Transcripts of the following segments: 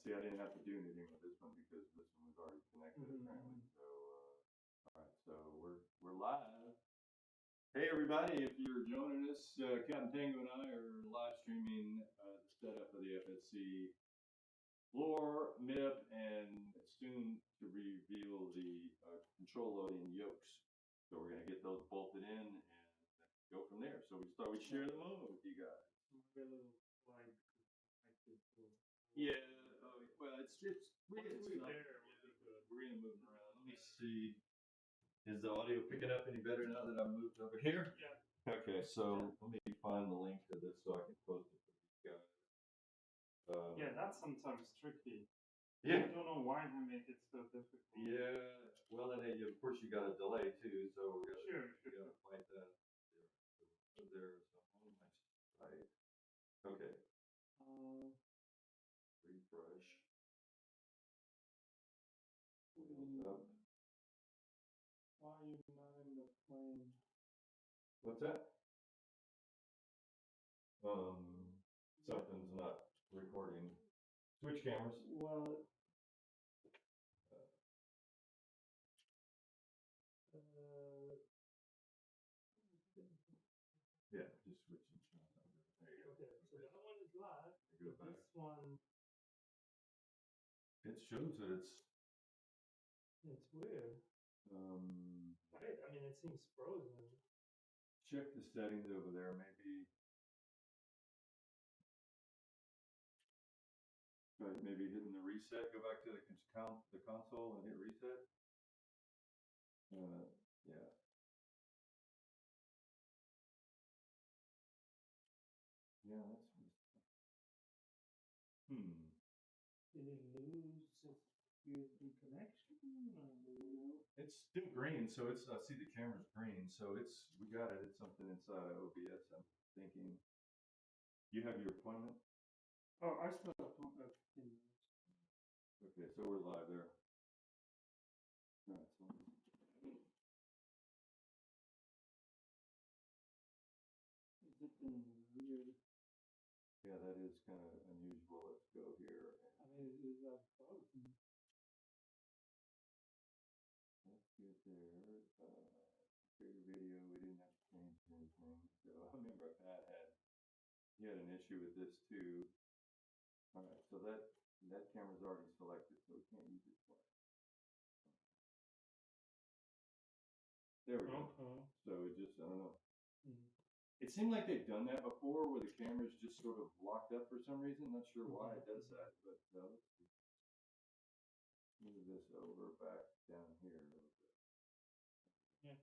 See, I didn't have to do anything with this one because this one was already connected apparently. So, all right, so we're live. Hey everybody, if you're joining us, Captain Tango and I are live streaming the setup of the FSC floor, MIP, and soon to reveal the control loading yokes. So we're gonna get those bolted in and go from there. So we thought we'd share the moment with you guys. Yeah, well, we're gonna move them around. Let me see. Is the audio picking up any better now that I've moved over here? Yeah. Okay, so let me find the link to this so I can post it for you guys. Yeah, that's sometimes tricky. Yeah. I don't know why they make it so difficult. Yeah. Well, and then of course you got a delay too, so we're gonna fight that. There's on my site. Okay. Refresh. Up. Why are you not in the plane? What's that? Something's not recording. Switch cameras. Well, yeah, just switching. There you go. Okay, so that one is live. Go back. This one, It shows that it's weird. Right? I mean, it seems frozen. Check the settings over there, maybe. Maybe hitting the reset. Go back to the console and hit reset. Yeah. Yeah, that's. Did it lose its USB connection? It's still green, so it's. I see the camera's green, so we got it. It's something inside of OBS. I'm thinking. You have your appointment? Oh, I still have 15 minutes. Okay, so we're live there. All right, so Is it been weird? yeah, that is kind of unusual. Let's go here. I mean, is that frozen? Let's get there. Create a video. We didn't have to change anything. So I remember Pat he had an issue with this too. All right, so that camera's already selected, so we can't use it twice. There we go. So it just, I don't know. It seemed like they've done that before where the camera's just sort of locked up for some reason. Not sure why it does that, but let's move this over back down here a little bit. Yeah.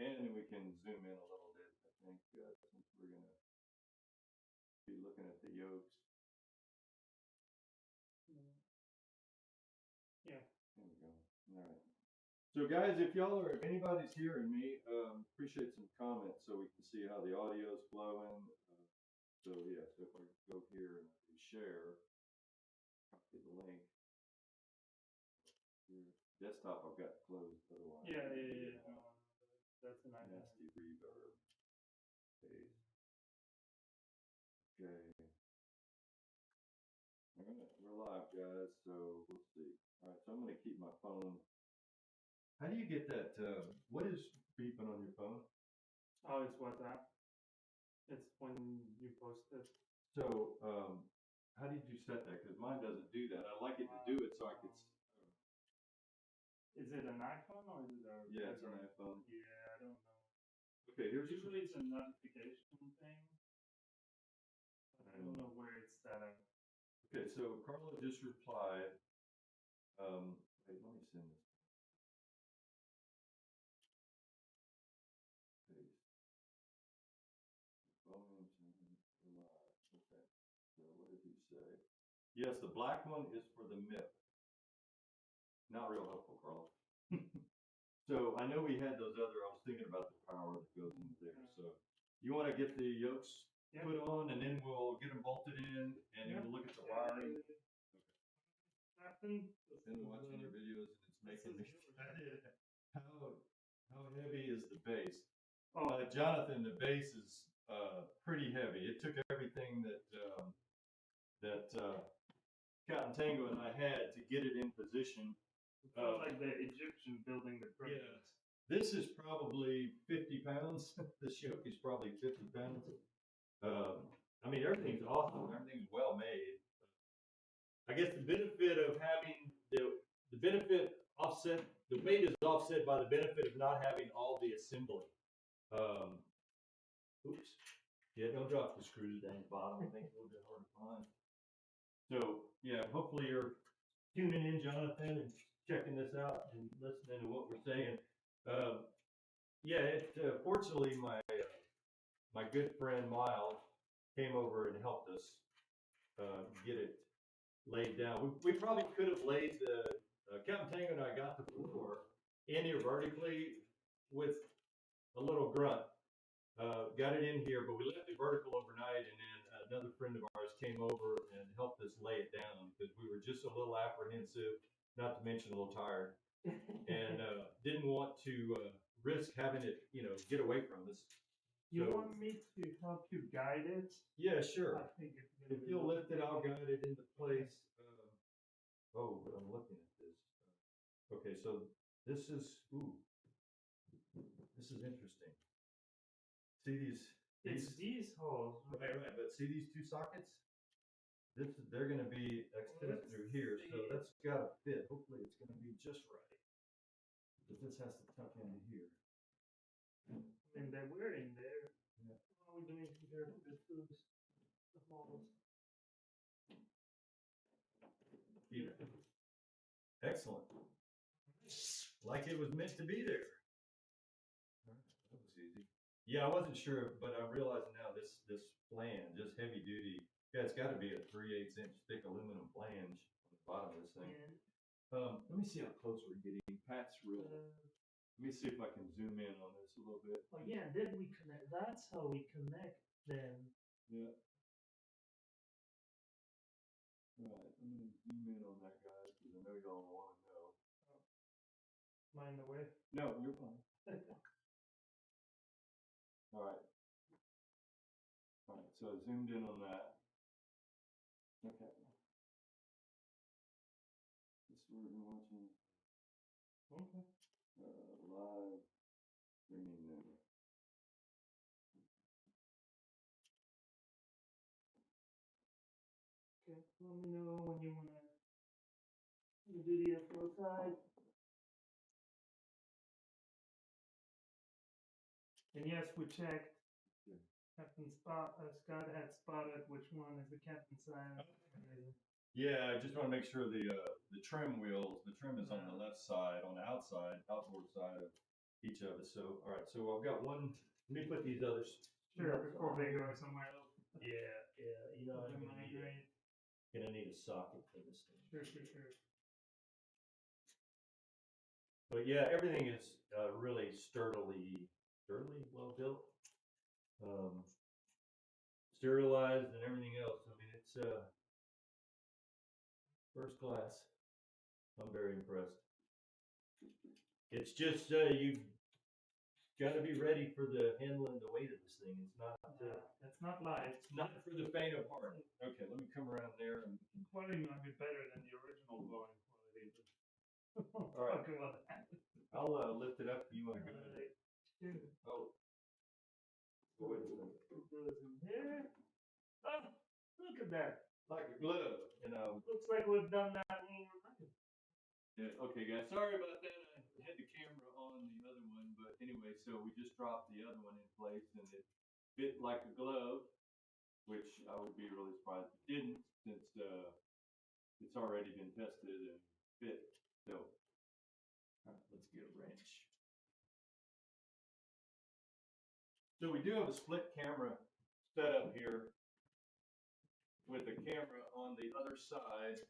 And then we can zoom in a little bit, I think, since we're going to be looking at the yokes. Yeah. There we go. All right. So guys, if anybody's hearing me, appreciate some comments so we can see how the audio is flowing. So yeah, so if I go here and share, copy the link. Here, desktop I've got closed otherwise. Yeah. That's a nice nasty reverb. Paste. Okay. All right, we're live, guys. So we'll see. All right, so I'm going to keep my phone. How do you get that? What is beeping on your phone? Oh, it's WhatsApp. It's when you post it. So, how did you set that? Because mine doesn't do that. I like it to do it so I could. Is it an iPhone or is it a? Yeah, it's an iPhone. Yeah, I don't know. Okay, usually it's a notification thing. But I don't know where it's set up. Okay, so Carla just replied. Wait, let me send this. Paste. Okay. So what did he say? Yes, the black one is for the MIP. Not real helpful, Carla. So I know we had those other. I was thinking about the power that goes into there. So you want to get the yokes put on, and then we'll get them bolted in, and then we'll look at the wiring. Okay. Been watching your videos, and it's making me. How heavy is the base? Jonathan, the base is pretty heavy. It took everything that Captain Tango and I had to get it in position. It felt like the Egyptian building the pyramids. This is probably 50 pounds. This yoke is probably 50 pounds. I mean, everything's awesome. Everything's well made. I guess the benefit of having the benefit offset, the weight is offset by the benefit of not having all the assembly. Oops. Yeah, don't drop the screws down the bottom. I think it's a little bit hard to find. So yeah, hopefully you're tuning in, Jonathan, and checking this out and listening to what we're saying. Fortunately, my good friend Miles came over and helped us get it laid down. We probably could have laid the Captain Tango and I got the floor in here vertically with a little grunt. Got it in here, but we left it vertical overnight, and then another friend of ours came over and helped us lay it down because we were just a little apprehensive, not to mention a little tired, and didn't want to risk having it, get away from us. You want me to help you guide it? Yeah, sure. I think it's If you'll lift it, I'll guide it into place. But I'm looking at this. Okay, so this is interesting. See these? It's these holes. Right. But see these two sockets? They're going to be extended through here, so that's got to fit. Hopefully, it's going to be just right. But this has to tuck into here. And they were in there. Yeah. How are we doing compared to the holes? Yeah. Excellent. Like it was meant to be there. That was easy. Yeah, I wasn't sure, but I'm realizing now this flange, this heavy duty, it's got to be a 3/8 inch thick aluminum flange on the bottom of this thing. Let me see how close we're getting. Pat's real. Let me see if I can zoom in on this a little bit. Oh yeah, then we connect. That's how we connect them. Yeah. All right, I'm going to zoom in on that, guys, because I know y'all want to know. Am I in the way? No, you're fine. All right. All right, so I zoomed in on that. Okay. This is what we've been watching. Okay. Live streaming now. Okay, let me know when you want to do the FO side. And yes, we checked. Yeah. Captain Scott had spotted which one is the captain's side. Yeah, I just want to make sure the trim wheels, the trim is on the left side, on the outboard side of each of us. So, all right, so I've got one. Let me put these others. Sure, before they go somewhere else. Yeah, gonna need a socket for this thing. Sure. But yeah, everything is really sturdily well built, sterilized, and everything else. I mean, it's first class. I'm very impressed. It's just you got to be ready for the handling, the weight of this thing. It's not. It's not light. It's not for the faint of heart. Okay, let me come around there and. Quality might be better than the original BOEING quality. All right. I'll lift it up if you want to go. Oh. Wait a second. It goes in here. Oh, look at that. Like a glove, Looks like we've done that overnight. Yeah, okay, guys. Sorry about that. I had the camera on the other one, but anyway, so we just dropped the other one in place, and it fit like a glove, which I would be really surprised if it didn't, since it's already been tested and fit. So, all right, let's get a wrench. So we do have a split camera setup here with the camera on the other side.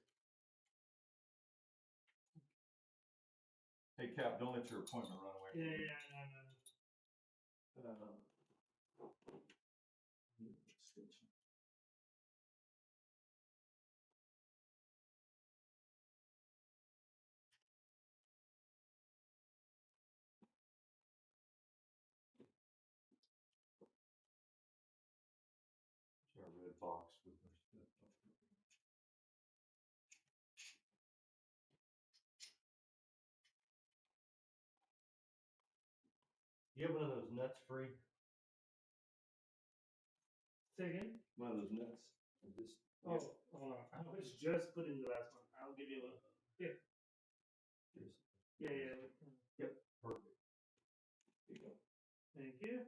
Hey, Cap, don't let your appointment run away. Yeah. Our red box with our stuff. you have one of those nuts free? Say again? One of those nuts. Just, Oh, I was just putting the last one. I'll give you one. Here. Cheers. Yeah. Yep. Perfect. Here you go. Thank you.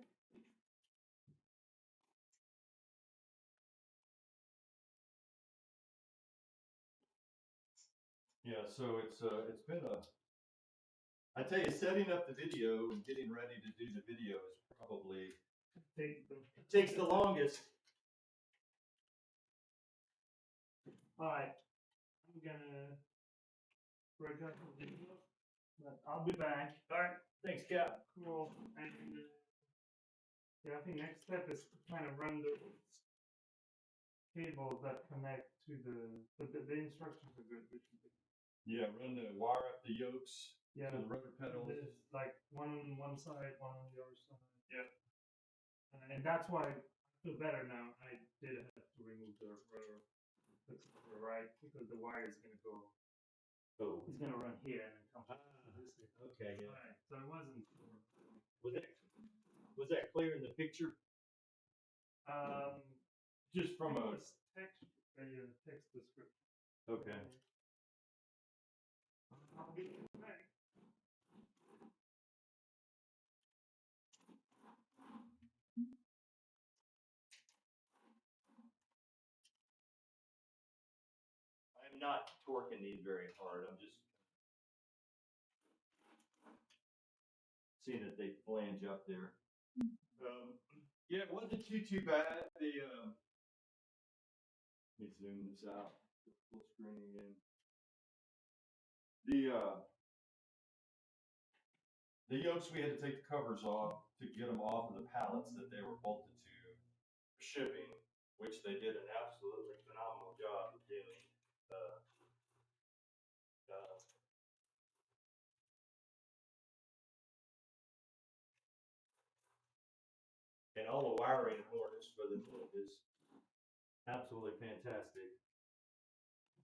Yeah, so it's been I tell you, setting up the video and getting ready to do the video is probably takes the longest. All right. I'm gonna break up the video, but I'll be back. All right, thanks, Cap. Cool. And yeah, I think next step is to kind of run those cables that connect to the instructions are good. Yeah, run the wire up the yokes Yeah. to the rudder pedals. There's like one on one side, one on the other side. Yeah. And that's why I feel better now. I did have to remove the rudder, right? Because the wire is gonna go. Oh. It's gonna run here and then come to this thing. Okay. Yeah. Right. So it wasn't. Was that clear in the picture? Just from a text description. Okay. I'll get you back. I'm not torquing these very hard. I'm just seeing that they flange up there. Yeah, it wasn't too bad. Let me zoom this out. Full screen again. The yokes, we had to take the covers off to get them off of the pallets that they were bolted to for shipping, which they did an absolutely phenomenal job of doing. And all the wiring harness for the book is absolutely fantastic.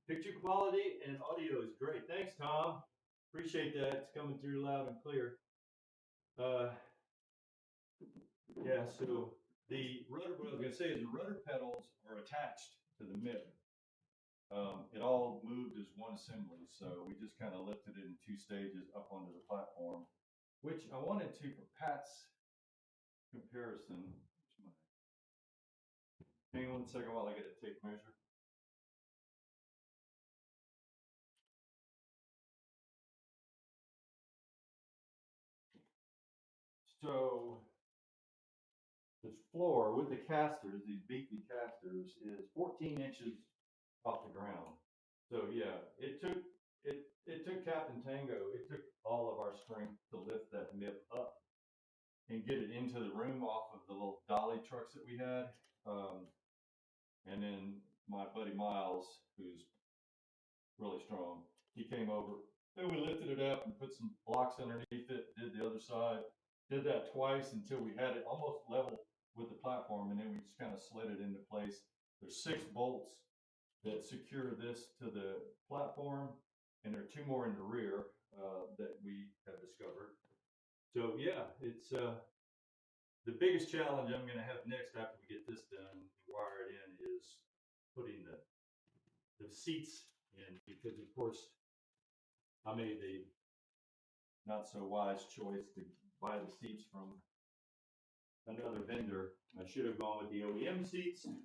Picture quality and audio is great. Thanks, Tom. Appreciate that. It's coming through loud and clear. Yeah, so the rudder, what I was going to say is the rudder pedals are attached to the MIP. It all moved as one assembly, so we just kind of lifted it in 2 stages up onto the platform, which I wanted to, for Pat's comparison. Hang on 1 second while I get a tape measure. So this floor with the casters, these beefy casters, is 14 inches off the ground. So yeah, it took Captain Tango. It took all of our strength to lift that MIP up and get it into the room off of the little dolly trucks that we had. And then my buddy Miles, who's really strong, he came over and we lifted it up and put some blocks underneath it, did the other side, did that twice until we had it almost level with the platform, and then we just kind of slid it into place. There's 6 bolts that secure this to the platform, and there are 2 more in the rear that we have discovered. So yeah, it's the biggest challenge I'm going to have next after we get this done and wire it in is putting the seats in, because of course I made the not so wise choice to buy the seats from another vendor. I should have gone with the OEM seats, and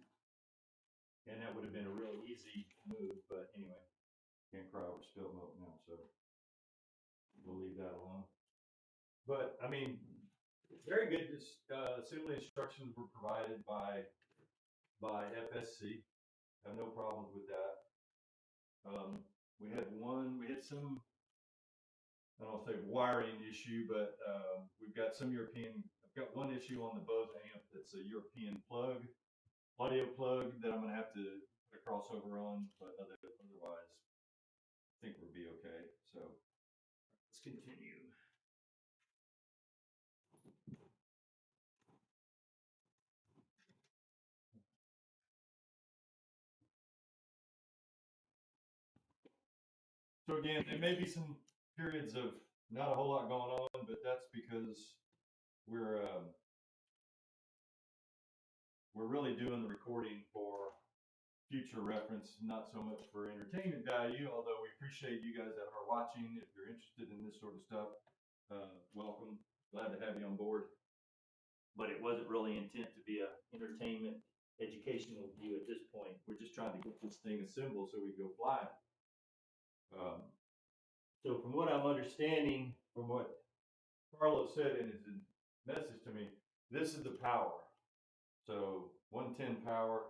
that would have been a real easy move, but anyway, can't cry over spilled milk now, so we'll leave that alone. But I mean, very good. Assembly instructions were provided by FSC. I have no problems with that. We had some, I don't want to say wiring issue, but we've got some I've got one issue on the Bose amp that's a European plug, audio plug, that I'm going to have to put a crossover on, but otherwise, I think we'll be okay. So let's continue. So again, there may be some periods of not a whole lot going on, but that's because we're really doing the recording for future reference, not so much for entertainment value, although we appreciate you guys that are watching. If you're interested in this sort of stuff, welcome. Glad to have you on board. But it wasn't really intent to be a entertainment, educational view at this point. We're just trying to get this thing assembled so we can go fly. So from what I'm understanding, from what Carlos said in his message to me, this is the power. So 110 power,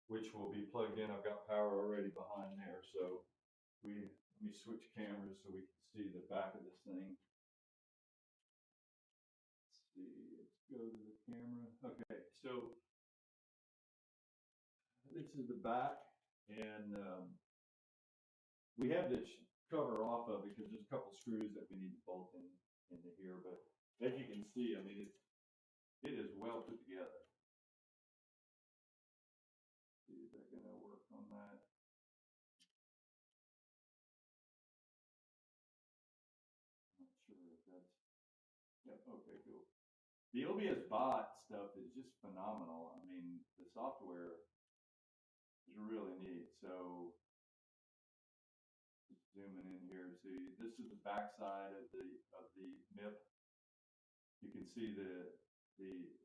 which will be plugged in. I've got power already behind there. So let me switch cameras so we can see the back of this thing. Let's see, let's go to the camera. Okay, so this is the back, and we have this cover off of because there's a couple screws that we need to bolt into here. But as you can see, I mean, it is well put together. See if they're gonna work on that. Not sure if that's. Yep. Okay. Cool. The OBS bot stuff is just phenomenal. I mean, the software is really neat. So, just zooming in here, see, this is the backside of the MIP. You can see the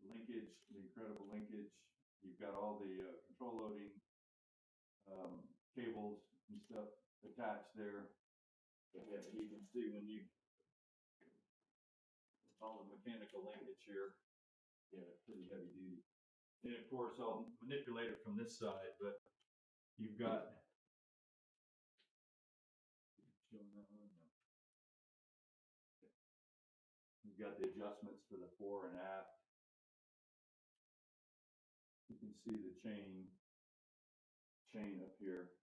linkage, the incredible linkage. You've got all the control loading cables and stuff attached there. Yeah, you can see when you all the mechanical linkage here. Yeah, pretty heavy duty. And of course, I'll manipulate it from this side, but you've got showing that one. No. You've got the adjustments for the fore and aft. You can see the chain up here.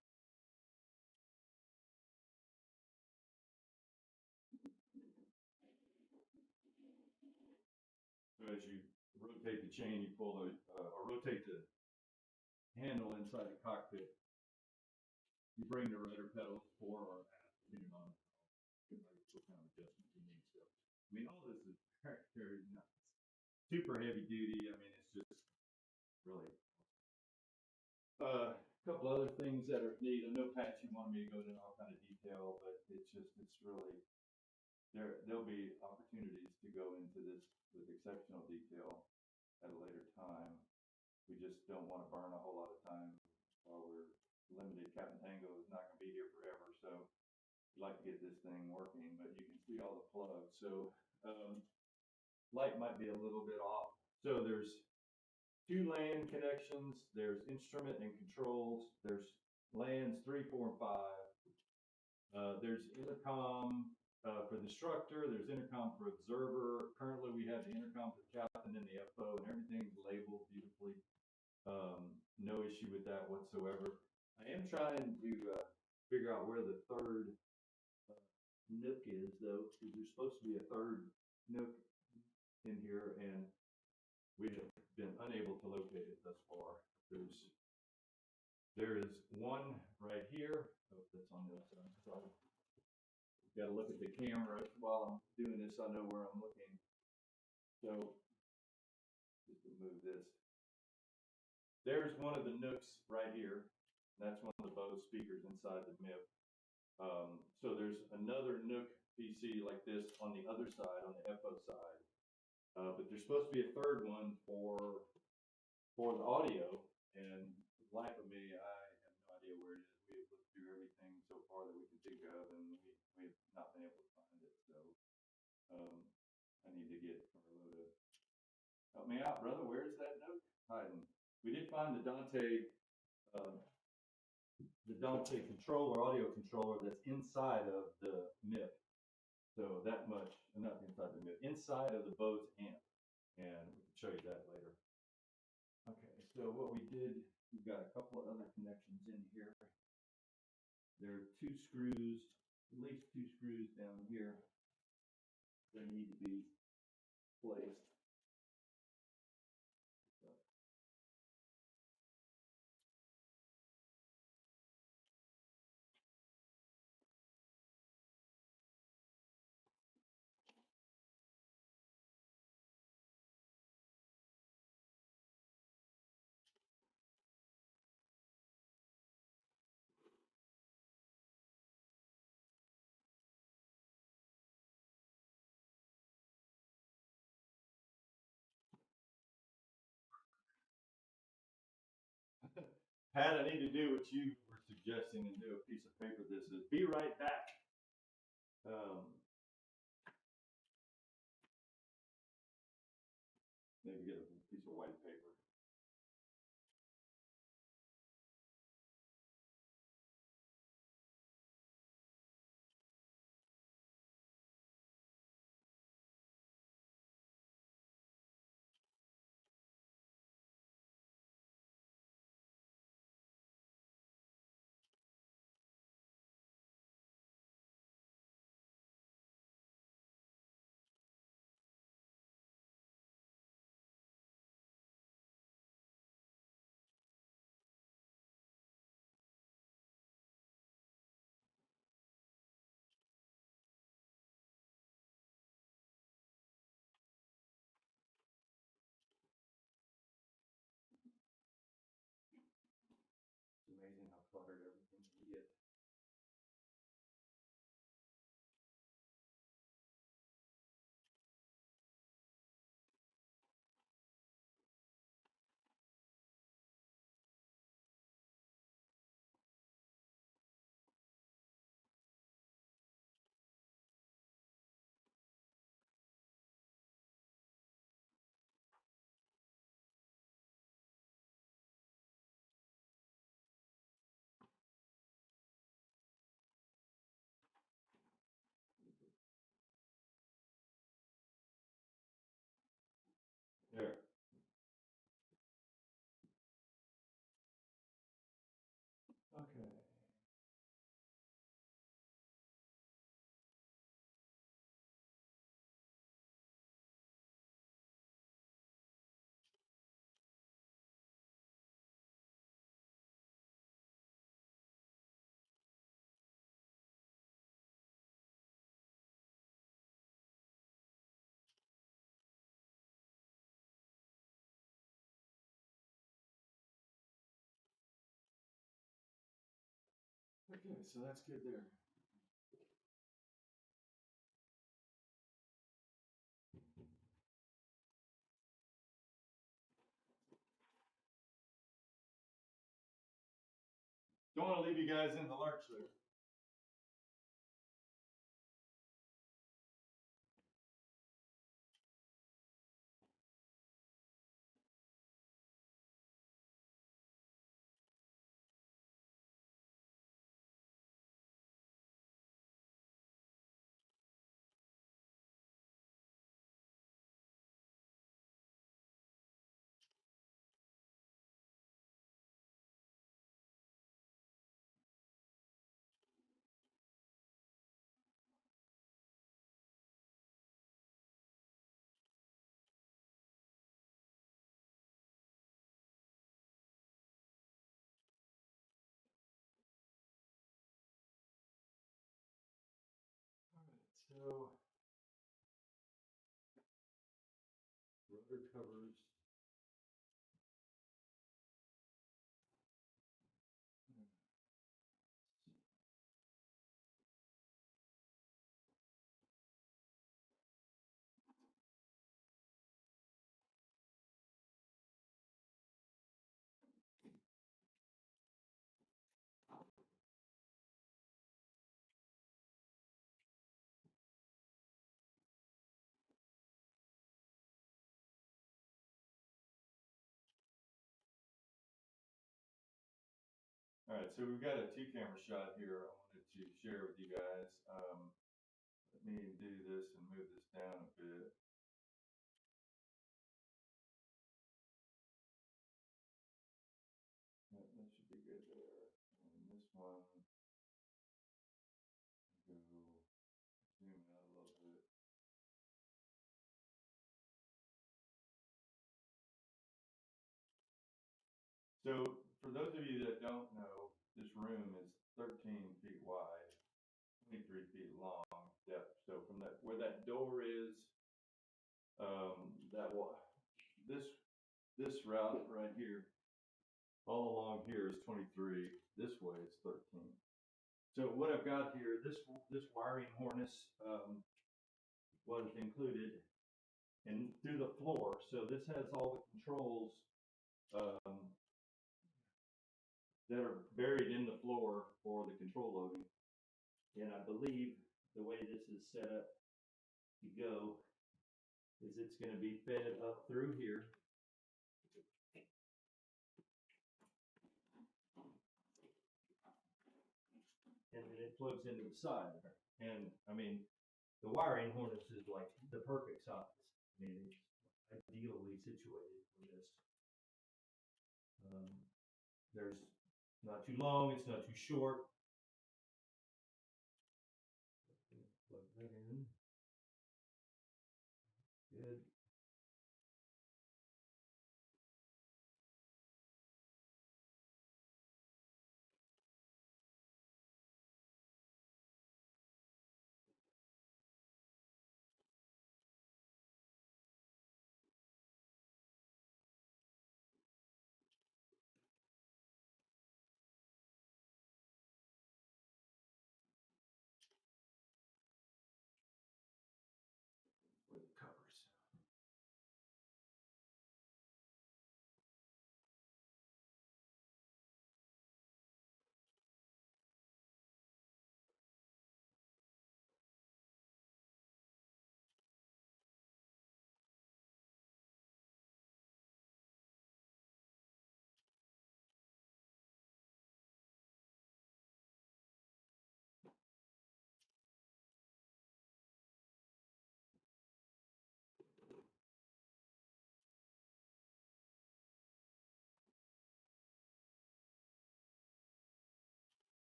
So as you rotate the chain, you pull the or rotate the handle inside the cockpit. You bring the rudder pedals fore or aft, depending on what kind of adjustment you need. So, I mean, all this is very nice. Super heavy duty. I mean, it's just really. A couple other things that are neat. I know Pat, you wanted me to go into all kind of detail, but it's really there'll be opportunities to go into this with exceptional detail at a later time. We just don't want to burn a whole lot of time while we're limited. Captain Tango is not going to be here forever, so we'd like to get this thing working. But you can see all the plugs. So light might be a little bit off. So there's 2 LAN connections, there's instrument and controls, there's LANs 3, 4, and 5. There's intercom for the instructor, there's intercom for observer. Currently we have the intercom for the captain and the FO, and everything's labeled beautifully. No issue with that whatsoever. I am trying to figure out where the third nook is, though, because there's supposed to be a third nook in here, and we have been unable to locate it thus far. There is one right here. Oh, that's on the other side. Sorry. Got to look at the camera while I'm doing this. I know where I'm looking. So just to move this. There's one of the nooks right here. That's one of the Bose speakers inside the MIP. So there's another nook PC like this on the other side, on the FO side. But there's supposed to be a third one for the audio, and for the life of me, I have no idea where it is. We have looked through everything so far that we can think of, and we have not been able to find it. So I need to get Carlo to help me out, brother. Where's that note hiding? We did find the Dante controller, audio controller that's inside of the MIP. So that much, not inside the MIP, inside of the Bose amp, and we can show you that later. Okay, so what we did, we've got a couple of other connections in here. There are 2 screws, at least 2 screws down here that need to be placed. Pat, I need to do what you were suggesting and do a piece of paper. This is be right back. Maybe get a piece of white paper. It's amazing how cluttered everything can get. There. Okay. Okay, so that's good there. Don't want to leave you guys in the lurch there. So, rotor covers. All right, so we've got a 2-camera shot here I wanted to share with you guys. Let me do this and move this down a bit. That should be good there. And this one, go zoom out a little bit. So for those of you that don't know, this room is 13 feet wide, 23 feet long depth. So from that, where that door is, this route right here, all along here is 23. This way it's 13. So what I've got here, this wiring harness was included and through the floor. So this has all the controls that are buried in the floor for the control loading. And I believe the way this is set up to go is it's going to be fed up through here. And then it plugs into the side there. And I mean, the wiring harness is like the perfect size. I mean, it's ideally situated for this. There's not too long, it's not too short. Plug that in. Good. With the covers.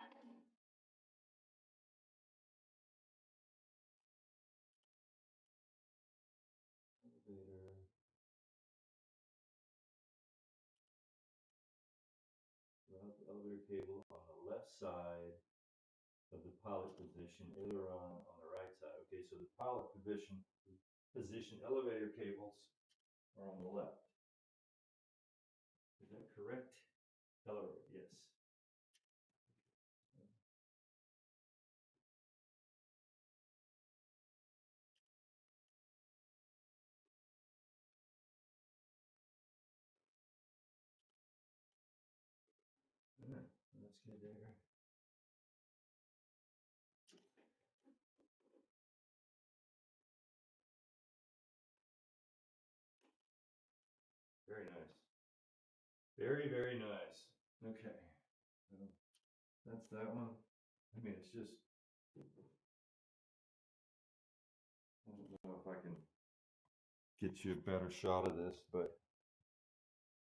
Elevator. Route the elevator cable on the left side of the pilot position, aileron on the right side. Okay, so the pilot position elevator cables are on the left. Is that correct? Elevator, yes. All right, that's good there. Very nice. Very, very nice. Okay. So that's that one. I mean, it's just, I don't know if I can get you a better shot of this, but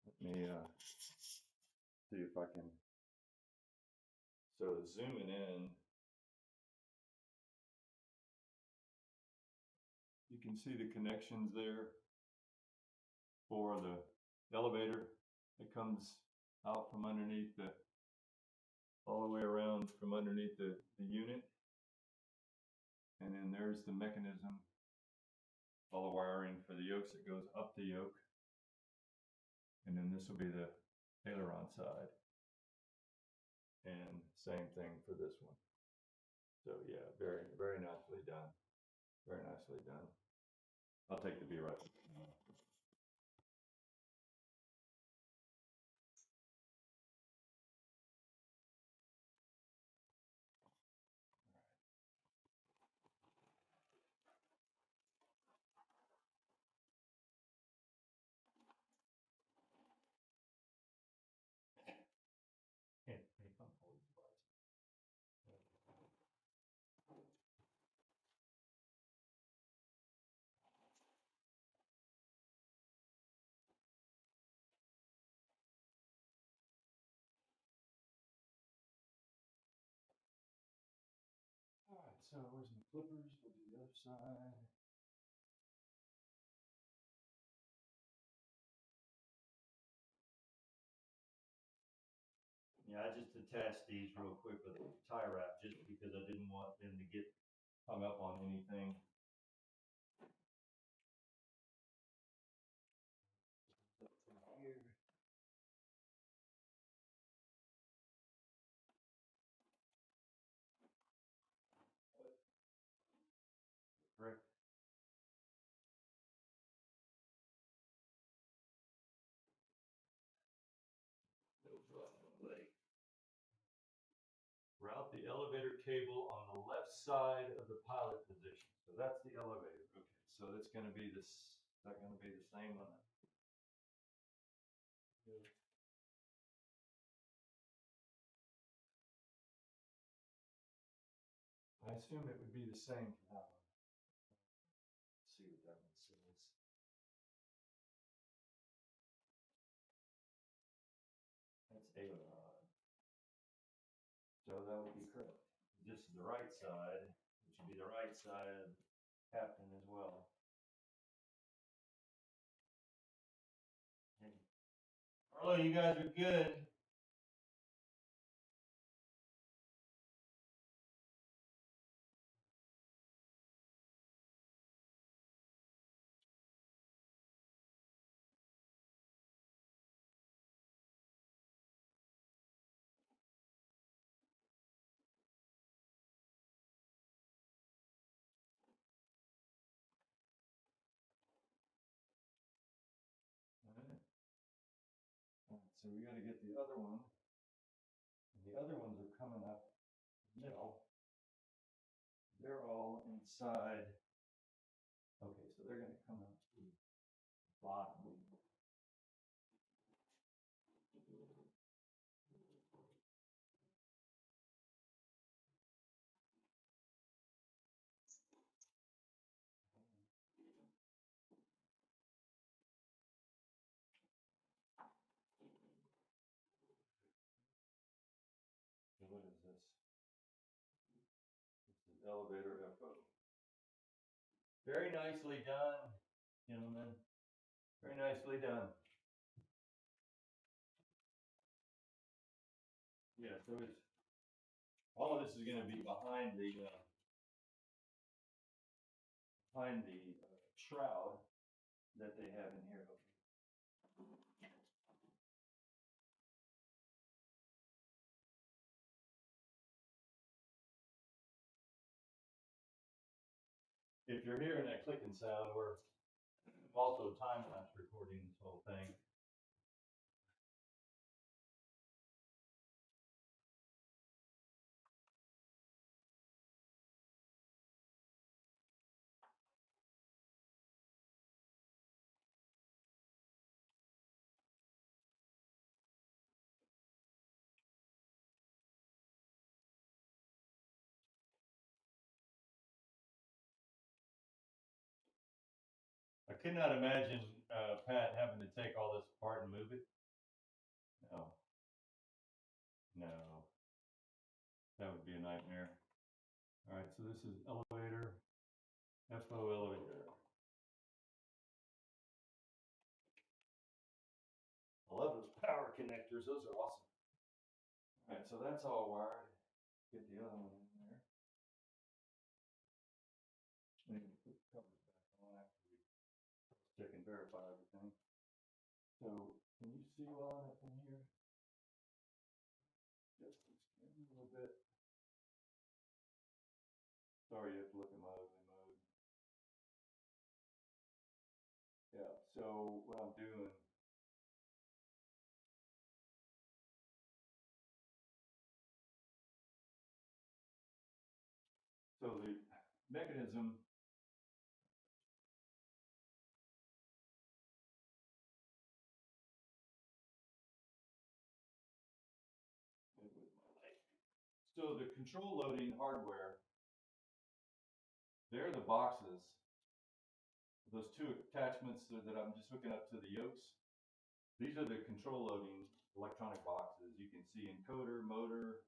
let me see if I can. So zooming in, you can see the connections there for the elevator that comes out from underneath the, all the way around from underneath the unit. And then there's the mechanism, all the wiring for the yokes that goes up the yoke. And then this will be the aileron side. And same thing for this one. So yeah, very, very nicely done. Very nicely done. I'll take the B right. All right, so where's my flippers? We'll do the other side. Yeah, I just attached these real quick with a tie wrap just because I didn't want them to get hung up on anything. Here. Correct. Route the elevator cable on the left side of the pilot position. So that's the elevator. Okay, so that's going to be this. Is that going to be the same on it? I assume it would be the same for that one. Let's see what that one says. That's A. So that would be correct. This is the right side, which would be the right side of captain as well. Hello, you guys are good. All right, so we got to get the other one. And the other ones are coming up middle. They're all inside. Okay, so they're going to come up to the bottom. So what is this? This is elevator FO. Very nicely done, gentlemen. Very nicely done. Yeah, so it's all of this is going to be behind the shroud that they have in here. If you're hearing that clicking sound, we're also time-lapse recording this whole thing. I could not imagine Pat having to take all this apart and move it. No. No. That would be a nightmare. All right, so this is elevator, FO elevator. I love those power connectors. Those are awesome. All right, so that's all wired. Get the other one in there. We can put the covers back on after we check and verify everything. So can you see well enough in here? Just a little bit. Sorry, you have to look at my ugly mode. Yeah, so what I'm doing. So the mechanism so the control loading hardware, they're the boxes. Those two attachments that I'm just hooking up to the yokes, these are the control loading electronic boxes. You can see encoder, motor,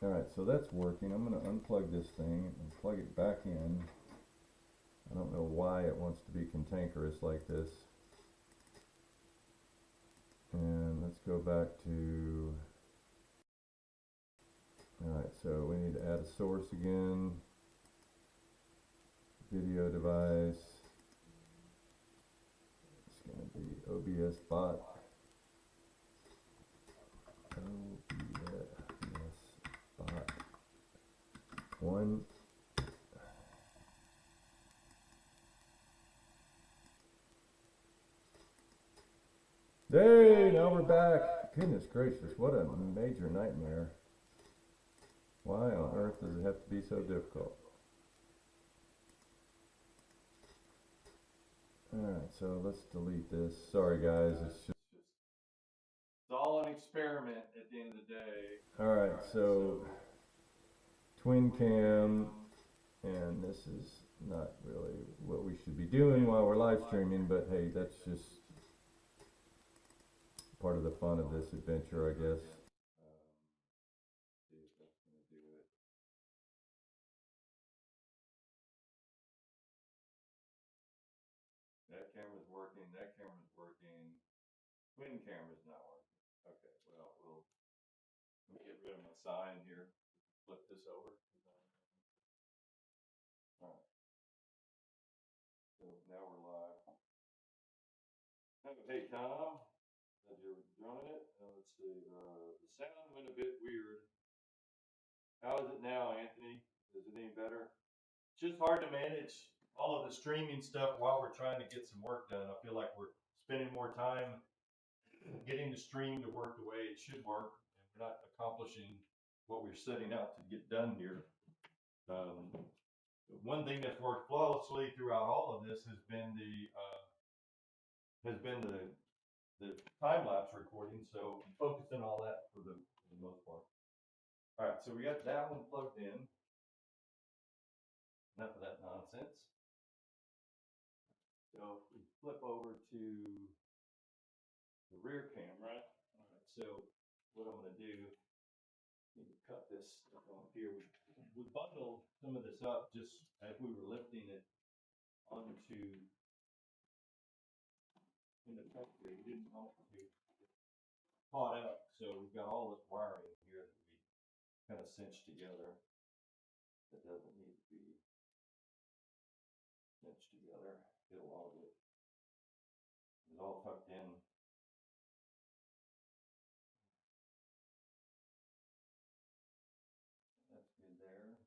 Alright, so that's working. I'm going to unplug this thing and plug it back in. I don't know why it wants to be cantankerous like this. And let's go back to, alright, so we need to add a source again. Video device. It's going to be OBS bot. OBS bot 1. Hey, now we're back. Goodness gracious, what a major nightmare. Why on earth does it have to be so difficult? Alright, so let's delete this. Sorry guys, it's all an experiment at the end of the day. Alright, so twin cam, and this is not really what we should be doing while we're live streaming, but hey, that's just part of the fun of this adventure, I guess. See if that's going to do it. That camera's working, that camera's working. Twin camera's not working. Okay, well, let me get rid of my sign here. Flip this over. Alright. So now we're live. Hey Tom, as you're running it, let's see, the sound went a bit weird. How is it now, Anthony? Is it any better? It's just hard to manage all of the streaming stuff while we're trying to get some work done. I feel like we're spending more time getting the stream to work the way it should work, and we're not accomplishing what we're setting out to get done here. One thing that's worked flawlessly throughout all of this has been the time-lapse recording, so I'm focusing all that for the most part. All right, so we got that one plugged in. Enough of that nonsense. So if we flip over to the rear camera. All right, so what I'm going to do, need to cut this stuff off here. We bundled some of this up just as we were lifting it onto in the factory. We didn't want it to be caught up, so we've got all this wiring here that we kind of cinched together. That doesn't need to be cinched together. Get a lot of it. It's all tucked in. That's good there.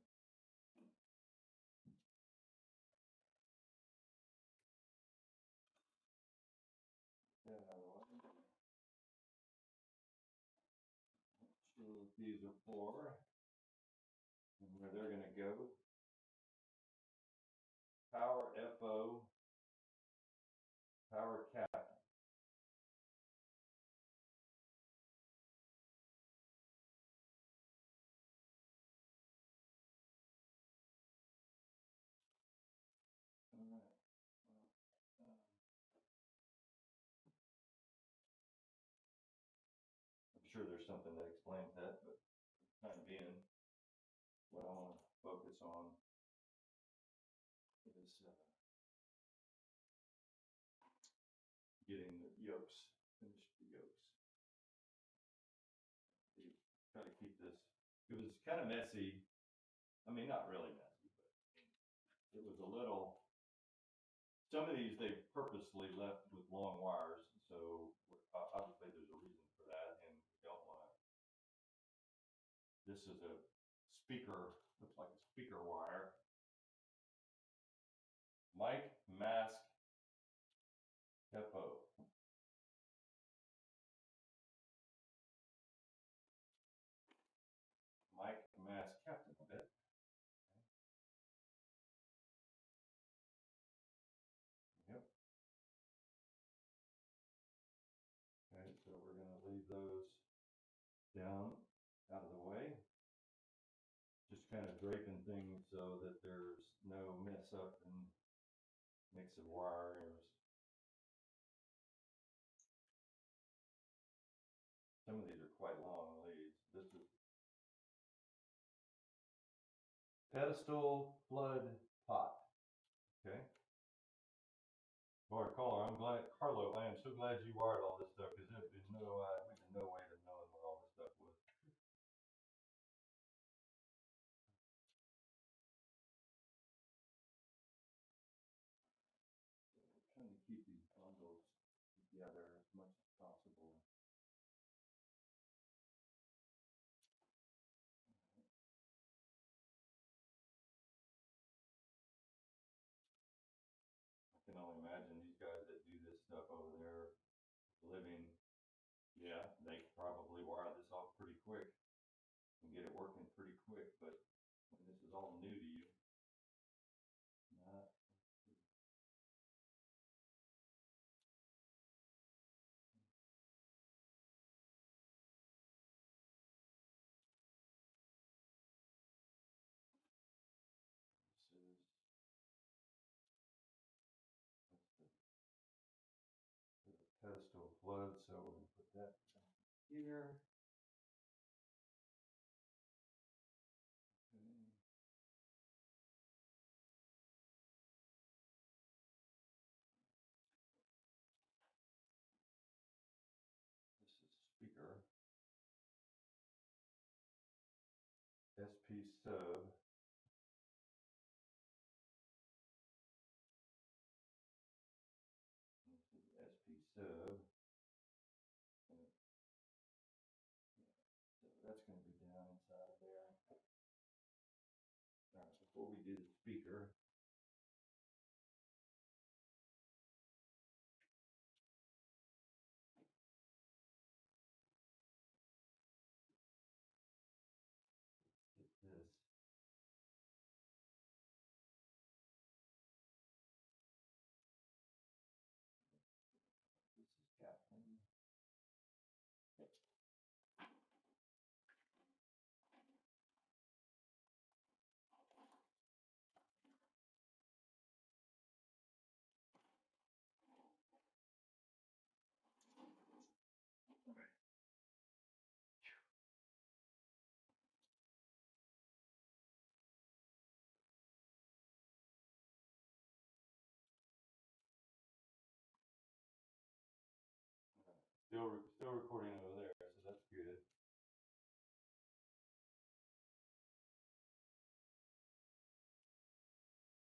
These are for, and where they're going to go. Power FO, power cap. All right. I'm sure there's something that explains that, but for the time being, what I want to focus on is getting the yokes, finish the yokes. Try to keep this, it was kind of messy. I mean, not really messy, but it was a little, some of these they purposely left with long wires, so obviously there's a reason for that, and we don't want to. This is a speaker, looks like a speaker wire. Mic mask FO. Mic mask captain a bit. Yep. Okay, so we're going to leave those down out of the way. Just kind of draping things so that there's no mess up and mix of wires. Some of these are quite long leads. This is pedestal flood pot. Okay. Boy, Carlo, I am so glad you wired all this stuff because there's no way to know what all this stuff was. Trying to keep these bundles together as much as possible. I can only imagine these guys that do this stuff over there living, yeah, they probably wire this off pretty quick and get it working pretty quick, but when this is all new to you, not. Pedestal flood, so we're going to put that here. Okay. This is speaker. SP sub. This is SP sub. So that's going to be down inside of there. All right, before we do the speaker, get this. This is Kathleen. Still recording over there, so that's good.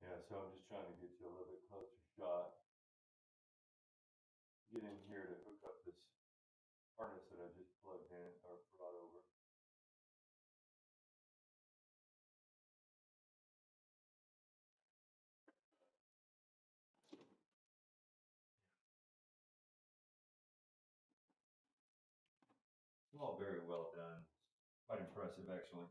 Yeah, so I'm just trying to get you a little bit closer shot. Get in here to hook up this harness that I just plugged in or brought over. It's all very well done. Quite impressive, actually.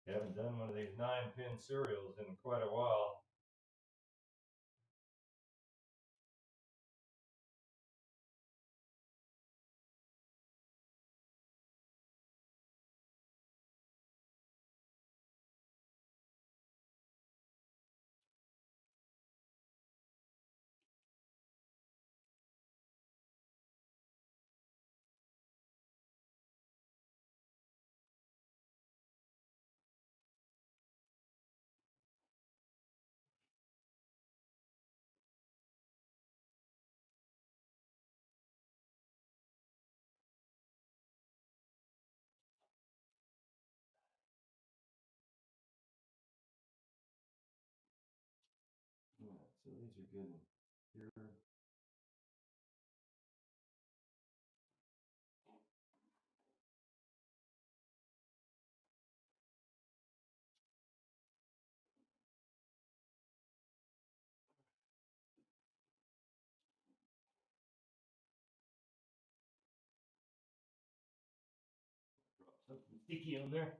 You haven't done one of these 9-pin serials in quite a while. Yeah, so these are good here. sticky on there.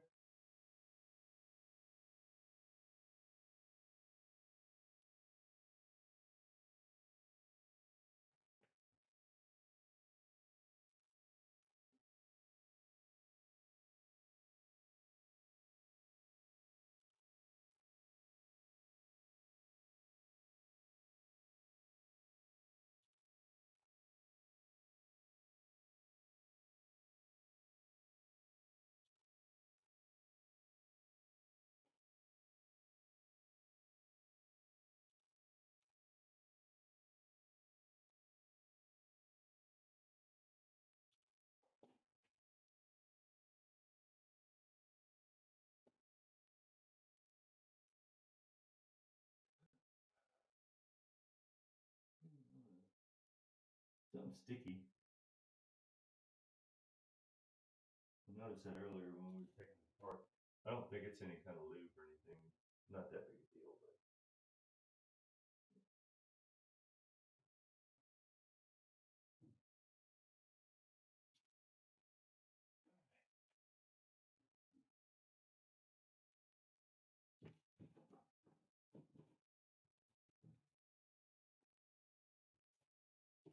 Something sticky. I noticed that earlier when we were taking it apart. I don't think it's any kind of lube or anything. Not that big a deal, but.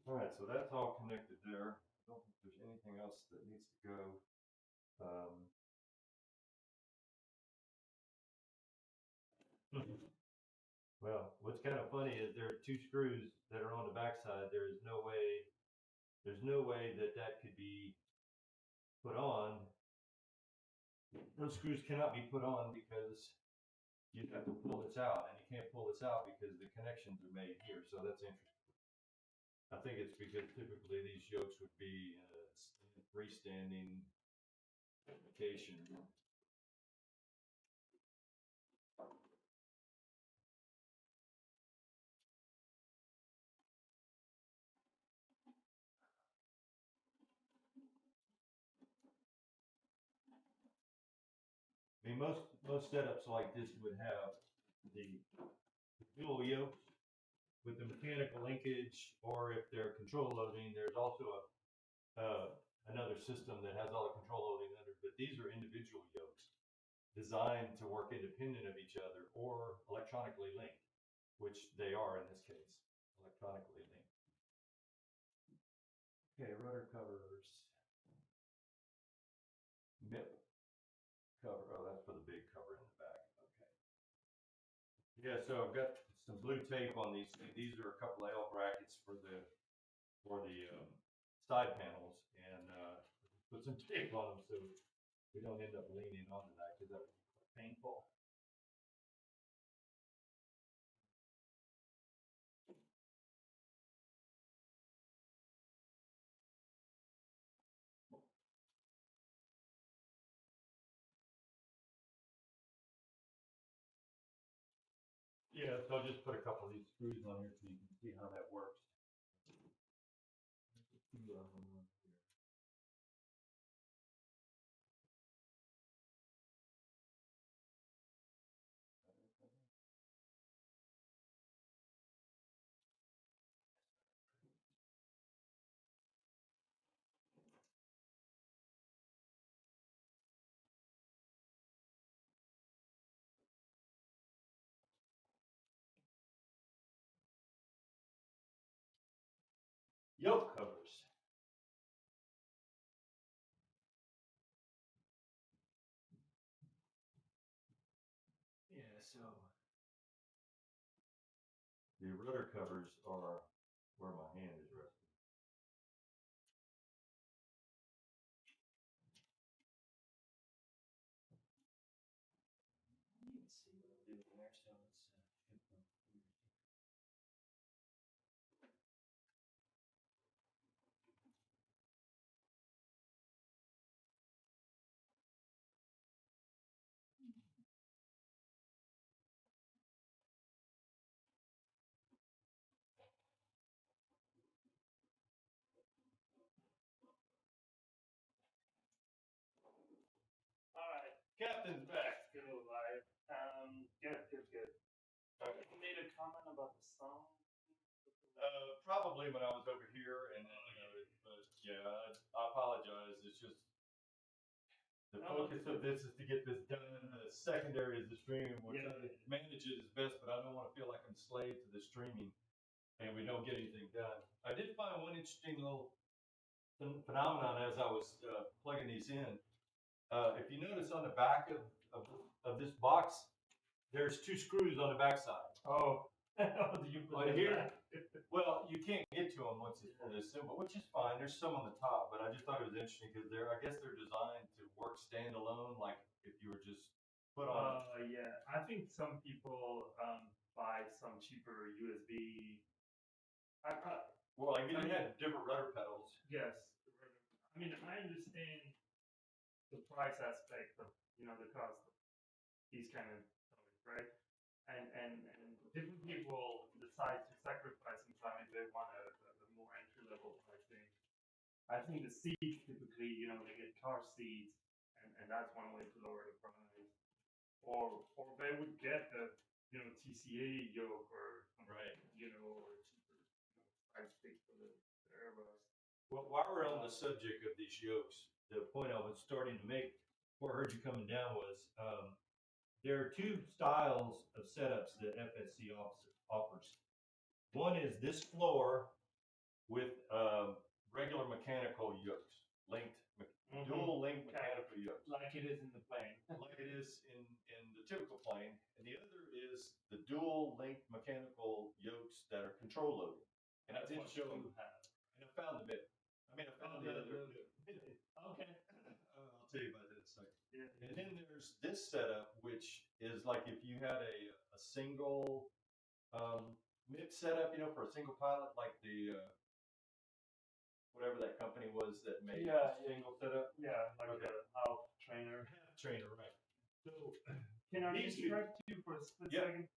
All right, so that's all connected there. I don't think there's anything else that needs to go. Well, what's kind of funny is there are two screws that are on the backside. There's no way that that could be put on. Those screws cannot be put on because you have to pull this out, and you can't pull this out because the connections are made here. So that's interesting. I think it's because typically these yokes would be freestanding application. I mean, most setups like this would have the dual yokes with the mechanical linkage, or if they're control loading, there's also another system that has all the control loading under. But these are individual yokes designed to work independent of each other or electronically linked, which they are in this case, electronically linked. Okay, rudder covers. MIP cover. Oh, that's for the big cover in the back. Okay. Yeah, so I've got some blue tape on these. These are a couple of L brackets for the side panels, and put some tape on them so we don't end up leaning onto that because that would be quite painful. Yeah, so I'll just put a couple of these screws on here so you can see how that works. Yoke covers. Yeah, so the rudder covers are where my hand is resting. You can see what I'm doing there, so let's get them. Alright, Captain's back. Go live. Good. Okay. You made a comment about the song. Probably when I was over here, and but yeah, I apologize. It's just the okay, so this is to get this done. Secondary is the streaming. We're Yeah. trying to manage it as best, but I don't want to feel like I'm slave to the streaming and we don't get anything done. I did find one interesting little phenomenon as I was plugging these in. If you notice on the back of this box, there's 2 screws on the back side. Oh, how do you put Right it here? back? Well, you can't get to them once it's fully assembled, which is fine. There's some on the top, but I just thought it was interesting because I guess they're designed to work standalone, like if you were just put on. Yeah, I think some people buy some cheaper USB. Well, like you had different rudder pedals. Yes, I mean I understand the price aspect of the cost of these kind of toys, right? And different people decide to sacrifice some time if they want a more entry level pricing. I think the seats typically, they get car seats, and that's one way to lower the price. Or they would get the TCA yoke or something, Right. or cheaper price stick for the Airbus. Well, while we're on the subject of these yokes, the point I was starting to make before I heard you coming down was there are 2 styles of setups that FSC offers. One is this floor with regular mechanical yokes, dual linked mechanical yokes. Like it is in the plane. Like it is in the typical plane. And the other is the dual linked mechanical yokes that are control loaded. And I did show them. And I found the bit. I found the other. Okay. I'll tell you about that in a second. Yeah. And then there's this setup, which is like if you had a single MIP setup, for a single pilot, like the whatever that company was that made a single setup. Yeah, like a half trainer. Trainer, right. So can I these distract you for a split second?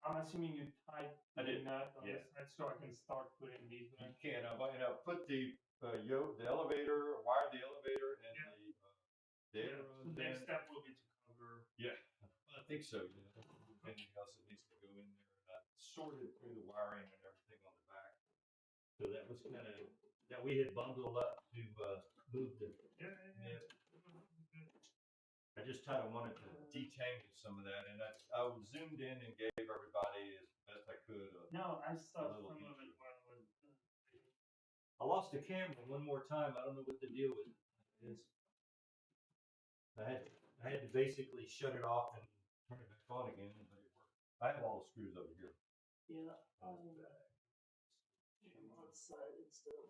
I'm assuming you tied the nut on this side so I can start putting these in. You can. Put the elevator, wire the elevator, and the aileron. The next step will be to cover. Yeah, I think so. Anything else that needs to go in there, and I sorted through the wiring and everything on the back. So that was kind of that we had bundled up to move the. Yeah. I just kind of wanted to detangle some of that, and I zoomed in and gave everybody as best I could. No, I saw some of it while I was. I lost the camera one more time. I don't know what the deal with it is. I had to basically shut it off and turn it back on again, but it worked. I have all the screws over here. Yeah. Outside instead of.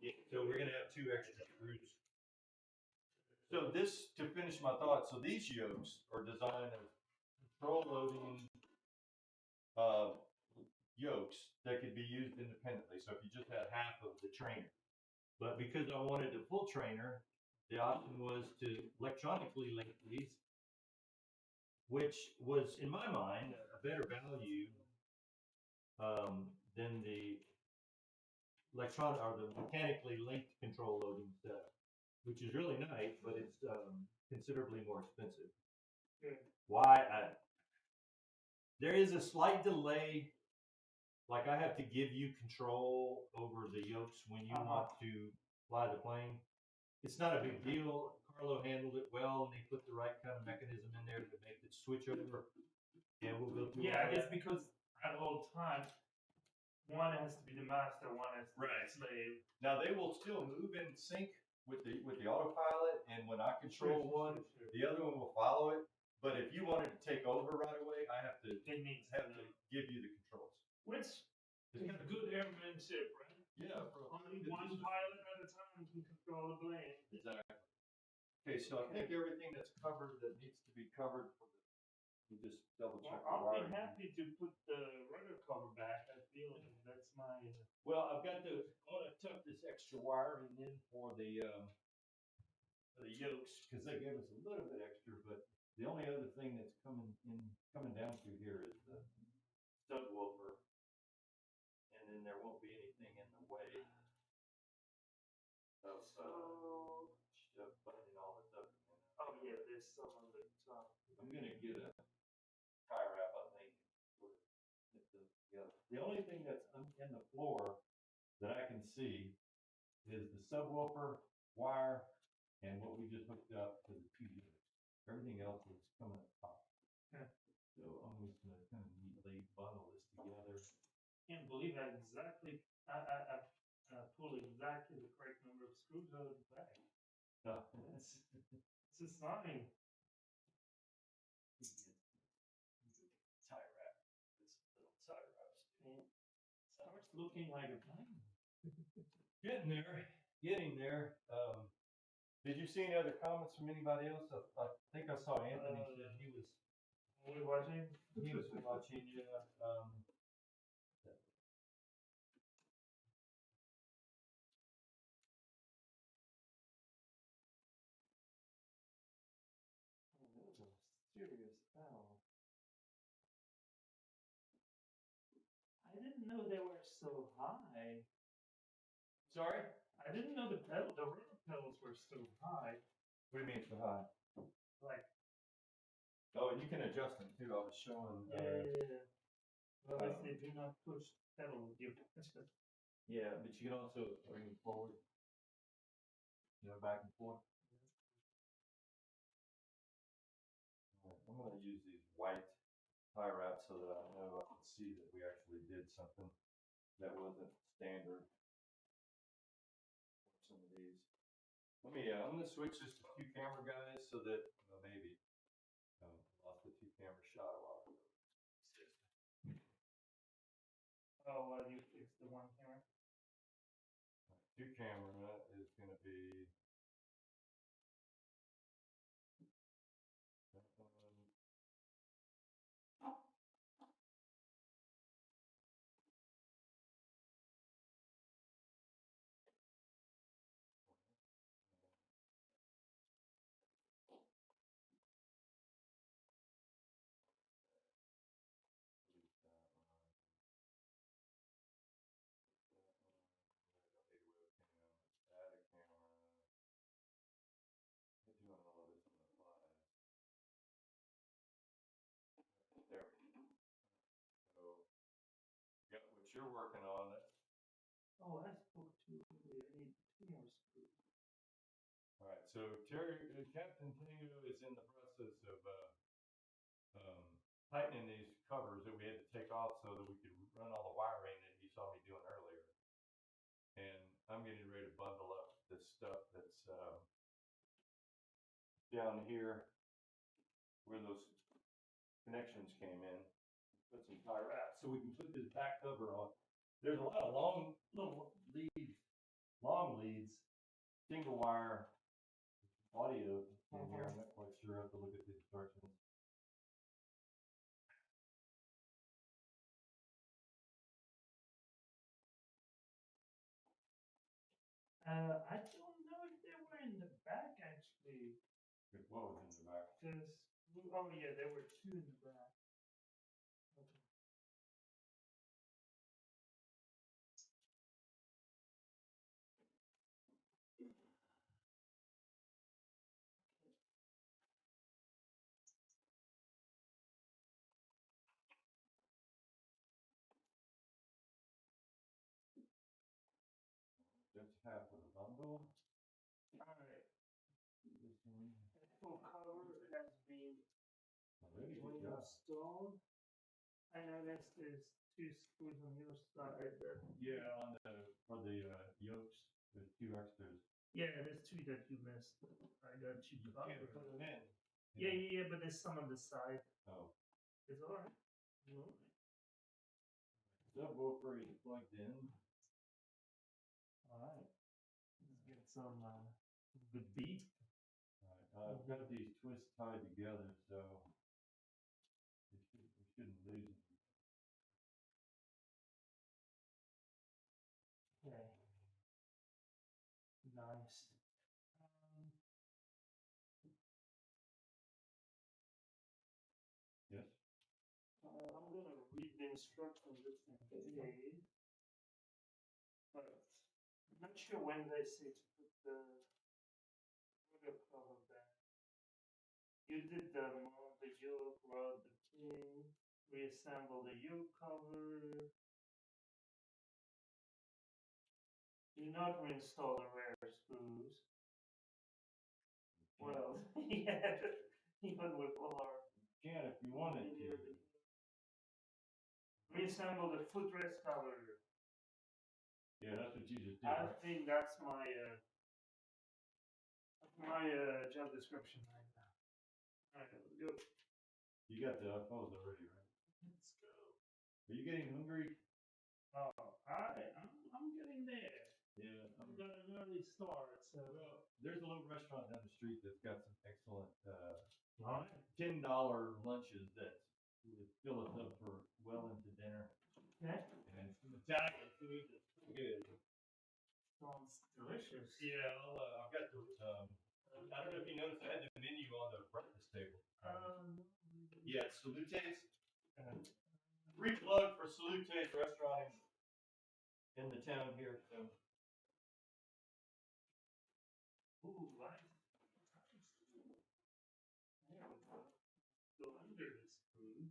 Yeah. So we're gonna have 2 extra screws. So this, to finish my thought, so these yokes are designed as control loading yokes that could be used independently. So if you just had half of the trainer, but because I wanted a full trainer, the option was to electronically link these, which was, in my mind, a better value than the electronic or the mechanically linked control loading setup, which is really nice, but it's considerably more expensive. Yeah. Why? There is a slight delay. Like I have to give you control over the yokes when you want to fly the plane. It's not a big deal. Carlo handled it well, and they put the right kind of mechanism in there to make it switch over. And we'll go through. Yeah, I guess because at all times, one has to be the master, one has to be the slave. Now they will still move in sync with the autopilot, and when I control one, the other one will follow it. But if you wanted to take over right away, I have to give you the controls. Which is a good airmanship, right? Yeah. Only one pilot at a time can control the plane. Exactly. Okay, so I think everything that's covered that needs to be covered for the. You just double check. Well, I'll be happy to put the rudder cover back. I feel like that's my. Well, I want to tuck this extra wiring in for the yokes because they gave us a little bit extra. But the only other thing that's coming down through here is the subwoofer, and then there won't be anything in the way of buttoning all this up. Oh yeah, there's some on the top. I'm gonna get a tie wrap, I think, sort of knit those together. The only thing that's in the floor that I can see is the subwoofer wire and what we just hooked up to the 2 units. Everything else is coming up top. Yeah. So I'm just gonna kind of neatly bundle this together. Can't believe I exactly, I pulled exactly the correct number of screws out of the bag. That's This is fine. tie wrap. This little tie wraps. Starts looking like a diamond. Getting there. Did you see any other comments from anybody else? I think I saw Anthony said he was watching. He was watching. Yeah. That was a serious foul. I didn't know they were so high. Sorry. I didn't know the rubber pedals were so high. What do you mean so high? Like. Oh, and you can adjust them too. I was showing. Yeah. Well, if they do not push pedal, you. Yeah, but you can also bring it forward. Back and forth. Right, I'm going to use these white tie wraps so that I know I can see that we actually did something that wasn't standard for some of these. I'm going to switch this to 2 camera guys so that maybe lost the 2 camera shot a while ago. Oh, well, you fixed the 1 camera. 2 camera is going to be. There we go. So, got what you're working on. Oh, I spoke too early. I need 2 more screws. All right. So Captain Tango is in the process of tightening these covers that we had to take off so that we could run all the wiring that you saw me doing earlier. And I'm getting ready to bundle up this stuff that's down here where those connections came in. Put some tie wraps so we can put this back cover on. There's a lot of long leads, single wire audio in here. I'm not quite sure. I have to look at the instructions. I don't know if they were in the back actually. What was in the back? Oh yeah, there were 2 in the back. Okay. That's half of the bundle. Alright. The full cover has been installed. I noticed there's 2 screws on your side. Yeah, for the yokes, there's 2 extras. Yeah, there's 2 that you missed. I got you covered. Can't put it in. Yeah, but there's some on the side. Oh. It's alright. Subwoofer is plugged in. Alright. Let's get some good beat. Alright, I've got these twists tied together, so we shouldn't lose them. Okay. Nice. Yes. I'm gonna read the instructions just in case. But I'm not sure when they say to put the rudder cover back. You did the yoke, rod the pin, reassemble the yoke cover. Do not reinstall the rear screws. Well, yeah, even with all our. You can if you wanted to. Reassemble the footrest cover. Yeah, that's what you just did. I Right? think that's my job description right now. Alright, let's go. You got the pose already, right? Let's go. Are you getting hungry? Oh, I'm getting there. Yeah. I've got an early start, so. Well, there's a little restaurant down the street that's got some excellent Alright. $10 lunches that would fill us up for well into dinner. Okay. And some Italian food that's pretty good. Sounds delicious. Yeah, I've got the. I don't know if you noticed, I had the menu on the breakfast table. Yeah, Salute's. Free plug for Salute's restaurant in the town here. So. Ooh, right. Go under this food.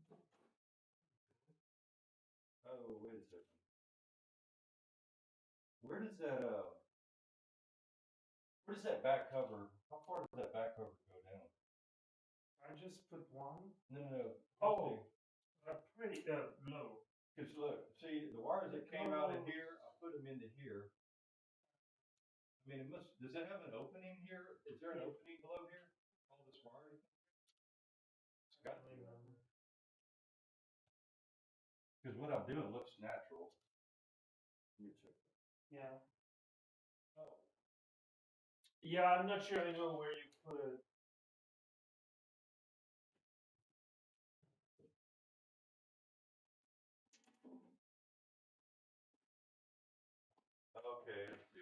Oh, wait a second. Where does that back cover? How far does that back cover go down? I just put one. No. Oh, pretty low. Because look, see the wires that came out of here, I put them into here. I mean, does it have an opening here? Is there an opening below here? All this wiring? It's got to be. Because what I'm doing looks natural. Let me check. Yeah. Oh. Yeah, I'm not sure I know where you put it. Okay. I see.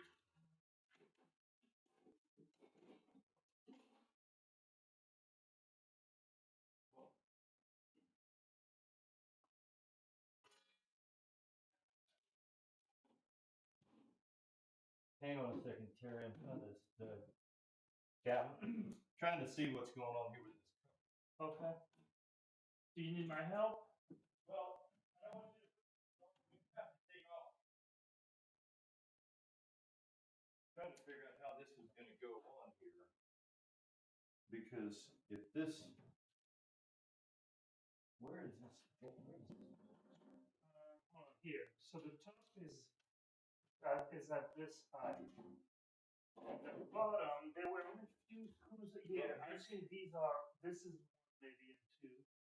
Hang on a second, Terry. I'm trying to see what's going on here with this. Okay. Do you need my help? Well, I don't want you to have to take off. Trying to figure out how this is going to go on here. Because if this, where is this? Hold on, here. So the top is at this height. At the bottom, there were only a few screws here. Actually, this is maybe in two.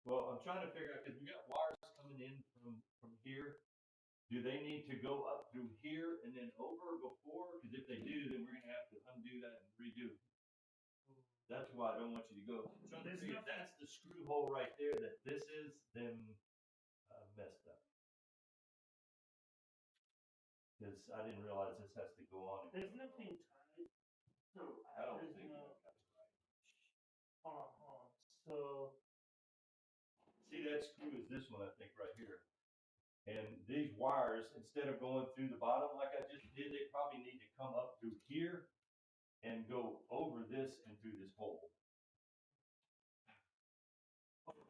Well, I'm trying to figure out, because we got wires coming in from here. Do they need to go up through here and then over before? Because if they do, then we're going to have to undo that and redo. That's why I don't want you to go. That's the screw hole right there that this is them messed up. Because I didn't realize this has to go on. There's nothing tight. So I don't think that's right. Hold on. So see, that screw is this one, I think, right here. And these wires, instead of going through the bottom like I just did, they probably need to come up through here and go over this and through this hole.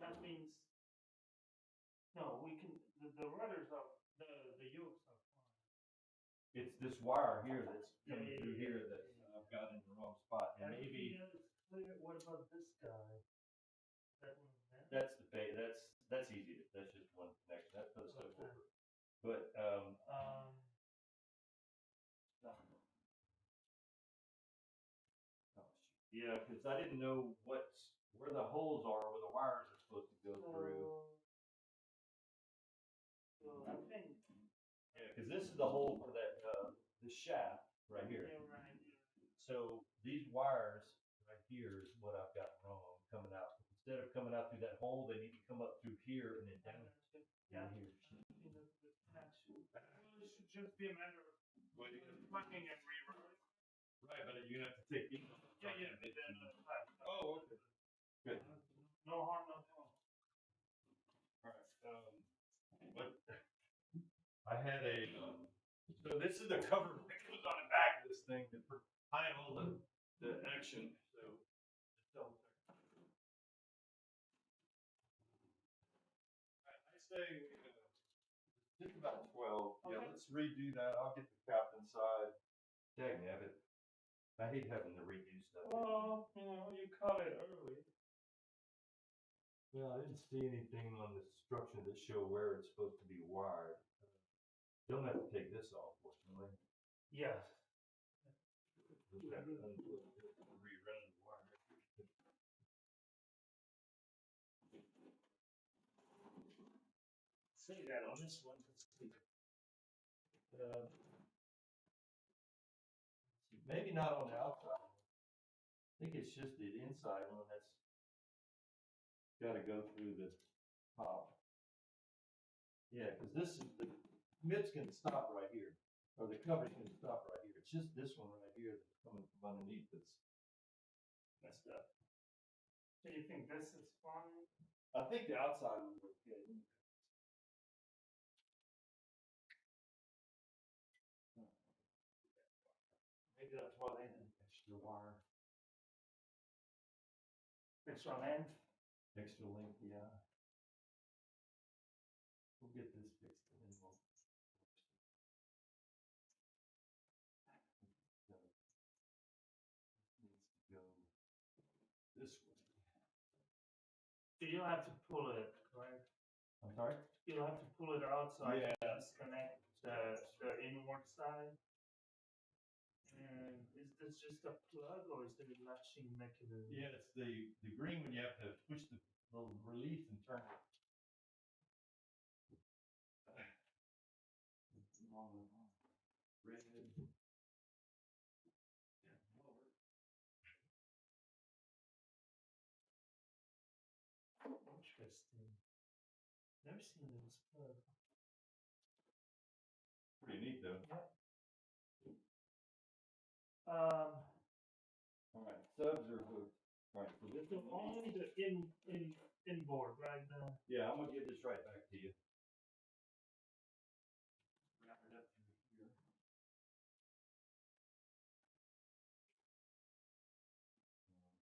That means no, we can. The rudders are the yokes are fine. It's this wire here that's coming through here that I've got in the wrong spot, and maybe. What about this guy? That one there? That's the base. That's easy. That's just one connection. That's for the stuff over. But yeah, because I didn't know where the holes are, where the wires are supposed to go through. I think. Yeah, because this is the hole for that the shaft right here. Yeah, right. So these wires right here is what I've got wrong coming out. Instead of coming out through that hole, they need to come up through here and then down here. It should just be a matter of plugging and rerunning. Right, but you're gonna have to take these. Yeah. Oh, okay. Good. No harm, no foul. All right. But I had a. So this is the cover that goes on the back of this thing to hide all the action. So just double check. I say just about 12. Okay. Yeah, let's redo that. I'll get the cap inside. Dang nabbit. I hate having to redo stuff. Well, you caught it early. Well, I didn't see anything on the instructions that show where it's supposed to be wired. Don't have to take this off, fortunately. Yes. Just have to rerun the wire. Say that on this one. Maybe not on the outside. I think it's just the inside one that's got to go through the top. Yeah, because this is the MIP's going to stop right here, or the cover's going to stop right here. It's just this one right here that's coming from underneath that's messed up. So you think this is fine? I think the outside was okay. Maybe that's why they had extra wire. Extra length? Extra length, yeah. We'll get this fixed and then we'll. Needs to go this way. So you'll have to pull it, correct? I'm sorry? You'll have to pull it outside Yeah. to disconnect the inward side. And is this just a plug or is there a latching mechanism? Yeah, it's the green one. You have to push the little release and turn it. Red. Interesting. Never seen this plug. Pretty neat though. Um, All right, subs are hooked. All right, so this so only the inboard right now. yeah, I'm gonna give this right back to you. Wrap it up through here.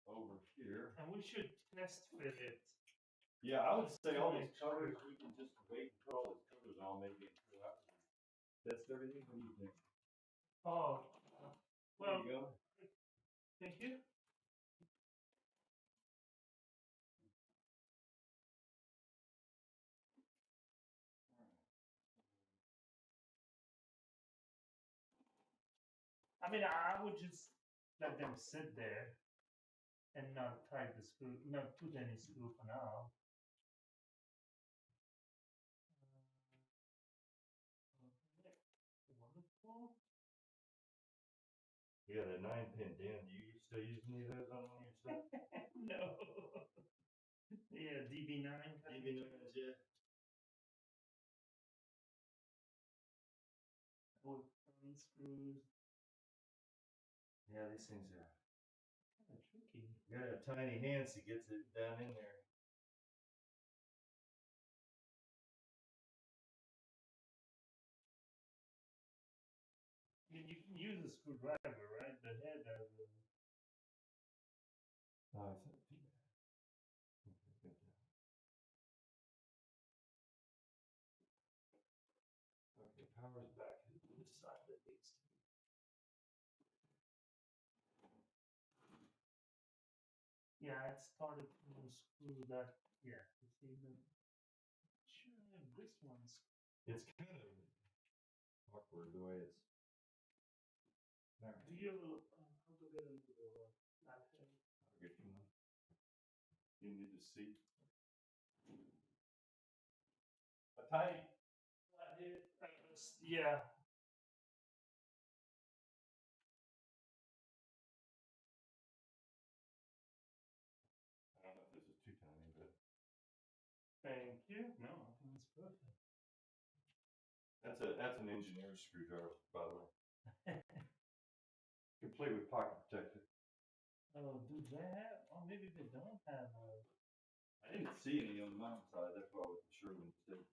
Over here. And we should test fit it. Yeah, I would say all these covers, we can just wait and put all these covers on, maybe until after. Test everything. What do you think? Oh, well, There you go. thank you. I mean, I would just let them sit there and not tie the screw, not put any screw for now. Wonderful. You got a 9-pin down. Do you still use any of those on your stuff? No. Yeah, DB9. DB9s, yeah. With screws. Yeah, these things are Kind of tricky. you gotta have tiny hands to get it down in there. I mean, you can use a screwdriver, right? The head has a. Oh, it's not too bad. Okay, good job. Okay, power's back to this side that needs to be. Yeah, it started to screw that. Yeah, you see the. Sure, this one's. It's kind of awkward the way it's. All right. Do you how to get into the that head? I'll get you one. You need to see. A tiny. Yeah. I don't know if this is too tiny, but Thank you. No, I think it's perfect. that's an engineer's screwdriver, by the way. You can play with pocket protector. Oh, do they have? Oh, maybe they don't have a. I didn't see any on my side. That's why I wasn't sure when you said.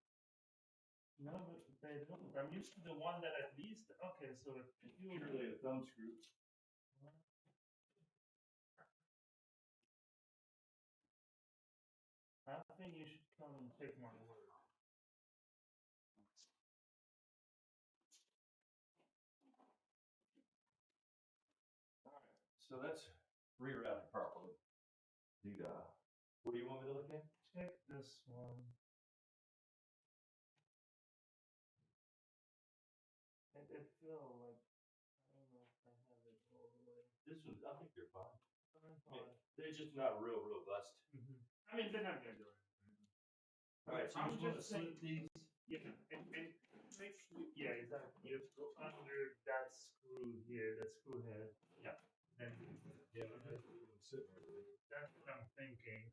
No, but they don't. I'm used to the one that at least. Okay, so if you. Purely a thumb screw. I think you should come and take my word. so that's rerouted properly. What do you want me to look at? Check this one. It feel like, I don't know if I have it all the way. This one, I think you're fine. I'm I mean, fine. they're just not real robust. I mean, they're not gonna do it. All right, so I'm you just want to just saying- slip these. Yeah, and make sure, yeah, exactly. You have to go under that screw here, that screw head. Yeah. And Yeah, that's what I'm thinking.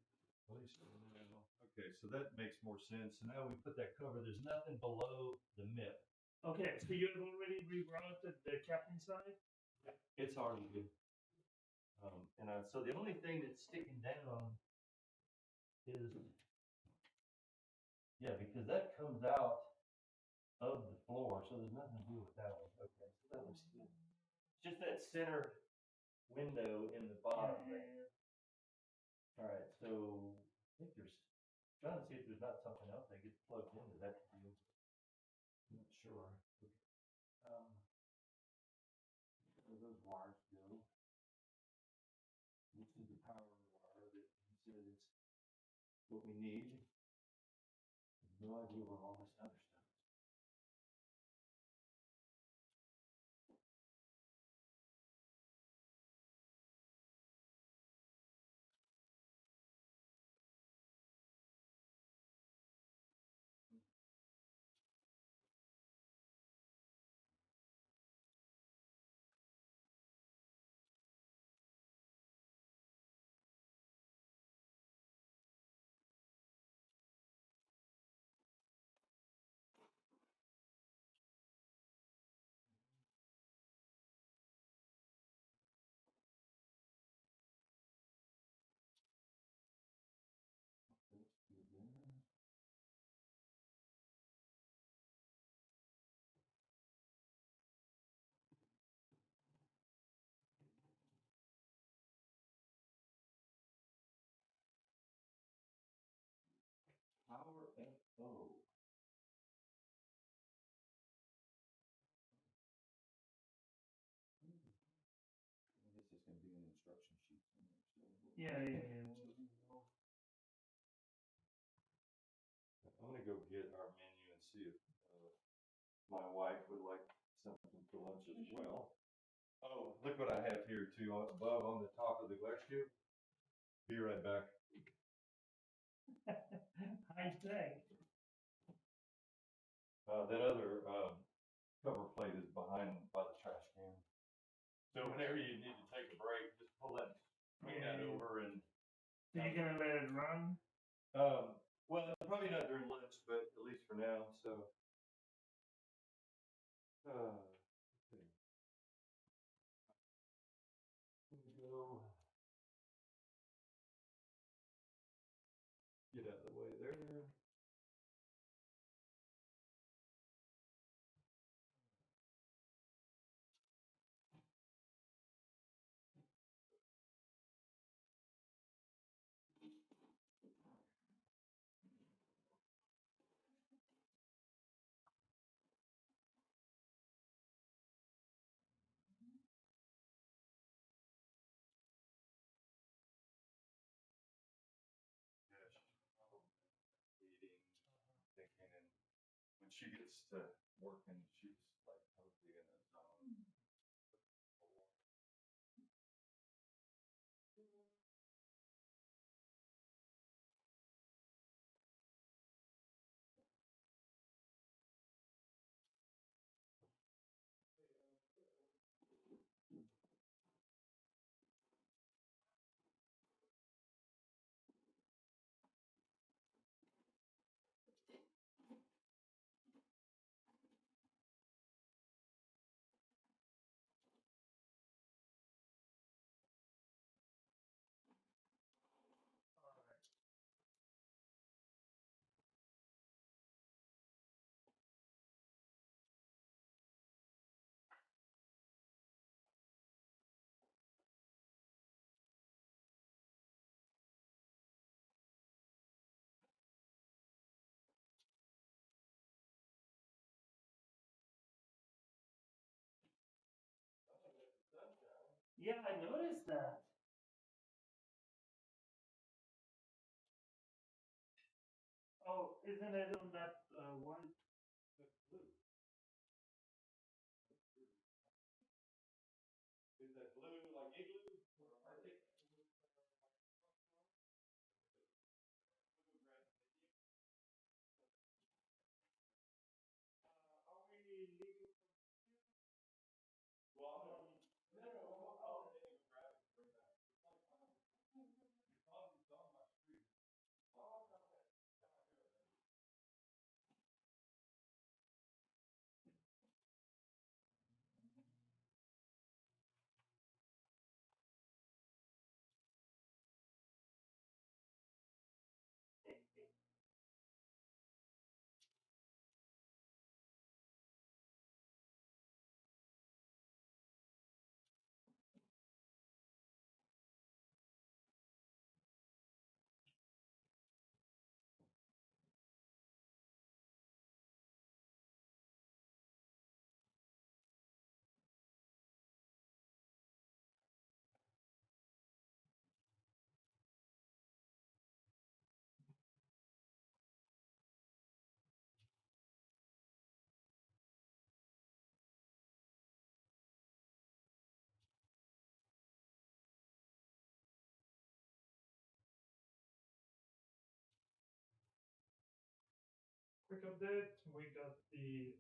Okay, so that makes more sense. So now we put that cover. There's nothing below the MIP. Okay, so you have already rerouted the cap inside? It's already good. So the only thing that's sticking down is, yeah, because that comes out of the floor, so there's nothing to do with that one. Okay, so that looks good. Just that center window in the bottom there. All right, so I think there's, trying to see if there's not something else that gets plugged into that deal. I'm not sure. Where those wires go. This is the power wire that he said is what we need. No idea where all this other stuff is. Power FO. I guess it's going to be an instruction sheet. Yeah. I'm going to go get our menu and see if my wife would like something for lunch as well. Oh, look what I have here too, above on the top of the glass cube. Be right back. High tech. That other cover plate is behind by the trash can. So whenever you need to take a break, just pull that, bring that over and. So you're gonna let it run? Well, probably not during lunch, but at least for now. So. Okay. Here we go. Get out of the way there. Yeah, she's probably eating, thinking, and when she gets to working, she's like totally in a zone. Yeah, I noticed that. Oh, isn't it on that white blue? Is that blue like igloo? I think. Are we leaving? Well, no, I'll grab it, bring it back. It's on my street. Oh, okay. Quick update, we got the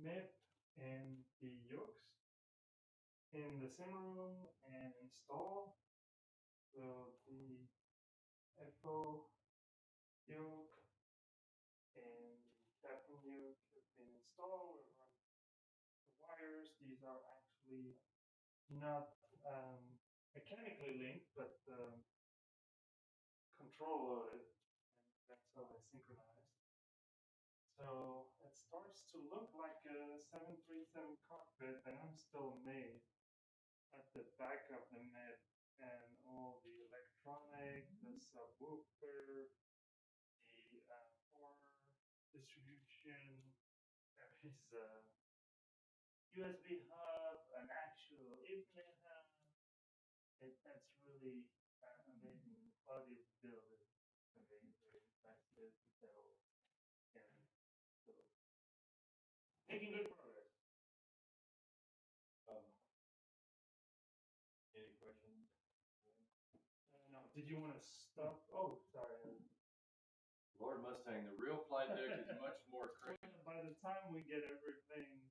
MIP and the YOKES in the sim room and installed. So the FO yoke and tapping yoke have been installed. We run the wires. These are actually not mechanically linked, but control loaded, and that's how they synchronize. So it starts to look like a 737 cockpit, and I'm still amazed at the back of the MIP and all the electronic, the subwoofer, the power distribution. There is a USB hub, an actual Ethernet hub. That's really amazing. The quality of the build is very, very impressive. So, yeah, so making good progress. Any questions? No, did you want to stop? Oh, sorry. Lord Mustang, the real flight deck is much more crazy. By the time we get everything,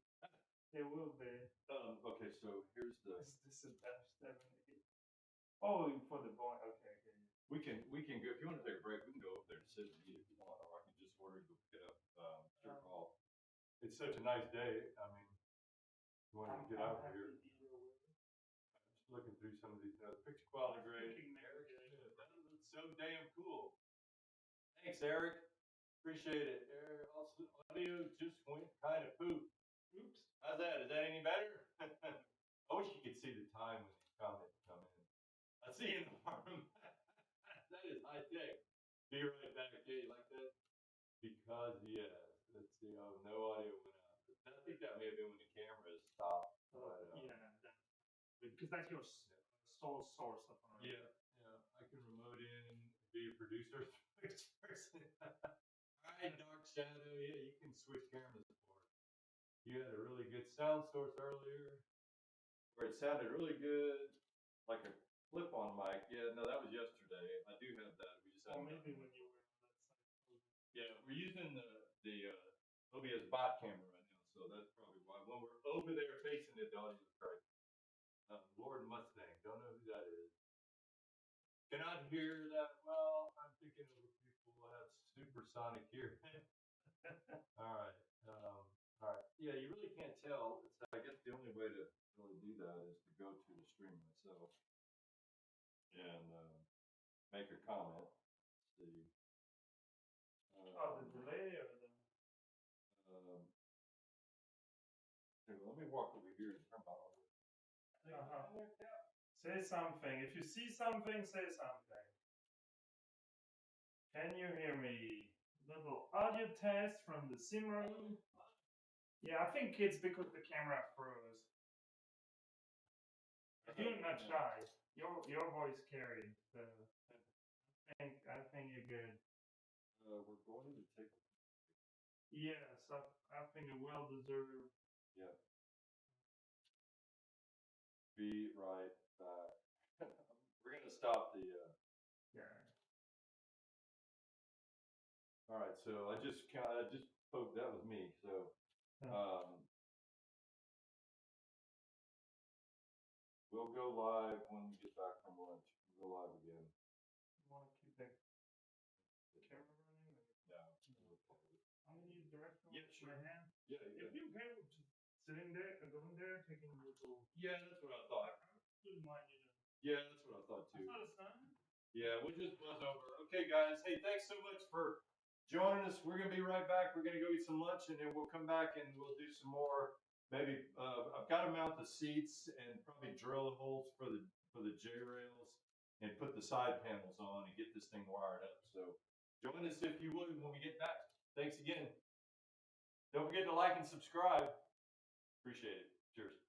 it will be. Okay, so here's the. Is this a F7? Oh, for the BOEING. Okay, okay. We can go if you want to take a break. We can go over there to sit and eat if you want, or I can just order to go pick it up. It's your call. It's such a nice day. I mean, you want to get out of here. Just looking through some of these picture quality grade. Eric, that looks so damn cool. Thanks, Eric. Appreciate it. Also, audio just went kind of poop. Oops. How's that? Is that any better? I wish you could see the time when these comments come in. I see you in the farm. That is high tech. Be right back. Yeah, you like that? Because, yeah. Let's see. Oh, no audio went out. I think that may have been when the camera stopped. Yeah, because that's your sole source of audio. Yeah, yeah. I can remote in, be a producer, switch person. Alright, Dark Shadow. Yeah, you can switch cameras for it. You had a really good sound source earlier, where it sounded really good, like a clip-on mic. Yeah, no, that was yesterday. I do have that. We just Or haven't. maybe when you were on that side. Yeah, we're using the OBS bot camera right now, so that's probably why. When we're over there facing it, the audio is great. Lord Mustang, don't know who that is. Cannot hear that well. I'm thinking of people who have supersonic hearing. All right. All right. Yeah, you really can't tell. It's, I guess the only way to really do that is to go to the stream myself and make a comment. Let's see. Oh, the delay or the. Here, let me walk over here and turn my audio. Say something. If you see something, say something. Can you hear me? Little audio test from the sim room. Yeah, I think it's because the camera froze. You're not shy. Your voice carried. So I think you're good. We're going to take. Yes, I think a well deserved. Yeah. Be right back. We're gonna stop the. Yeah. All right, so I just poked. That was me. So, we'll go live when we get back from lunch. We'll go live again. You want to keep the camera running? No. I'm gonna use directional Yeah, with sure. my hand. Yeah, If you're okay with just sitting there and going there, taking a little. Yeah, that's what I thought. I wouldn't mind, you know. Yeah, that's what I thought I too. saw the sun. Yeah, we'll just buzz over. Okay, guys. Hey, thanks so much for joining us. We're gonna be right back. We're gonna go eat some lunch, and then we'll come back and we'll do some more. Maybe I've got to mount the seats and probably drill the holes for the J rails and put the side panels on and get this thing wired up. So join us if you would when we get back. Thanks again. Don't forget to like and subscribe. Appreciate it. Cheers.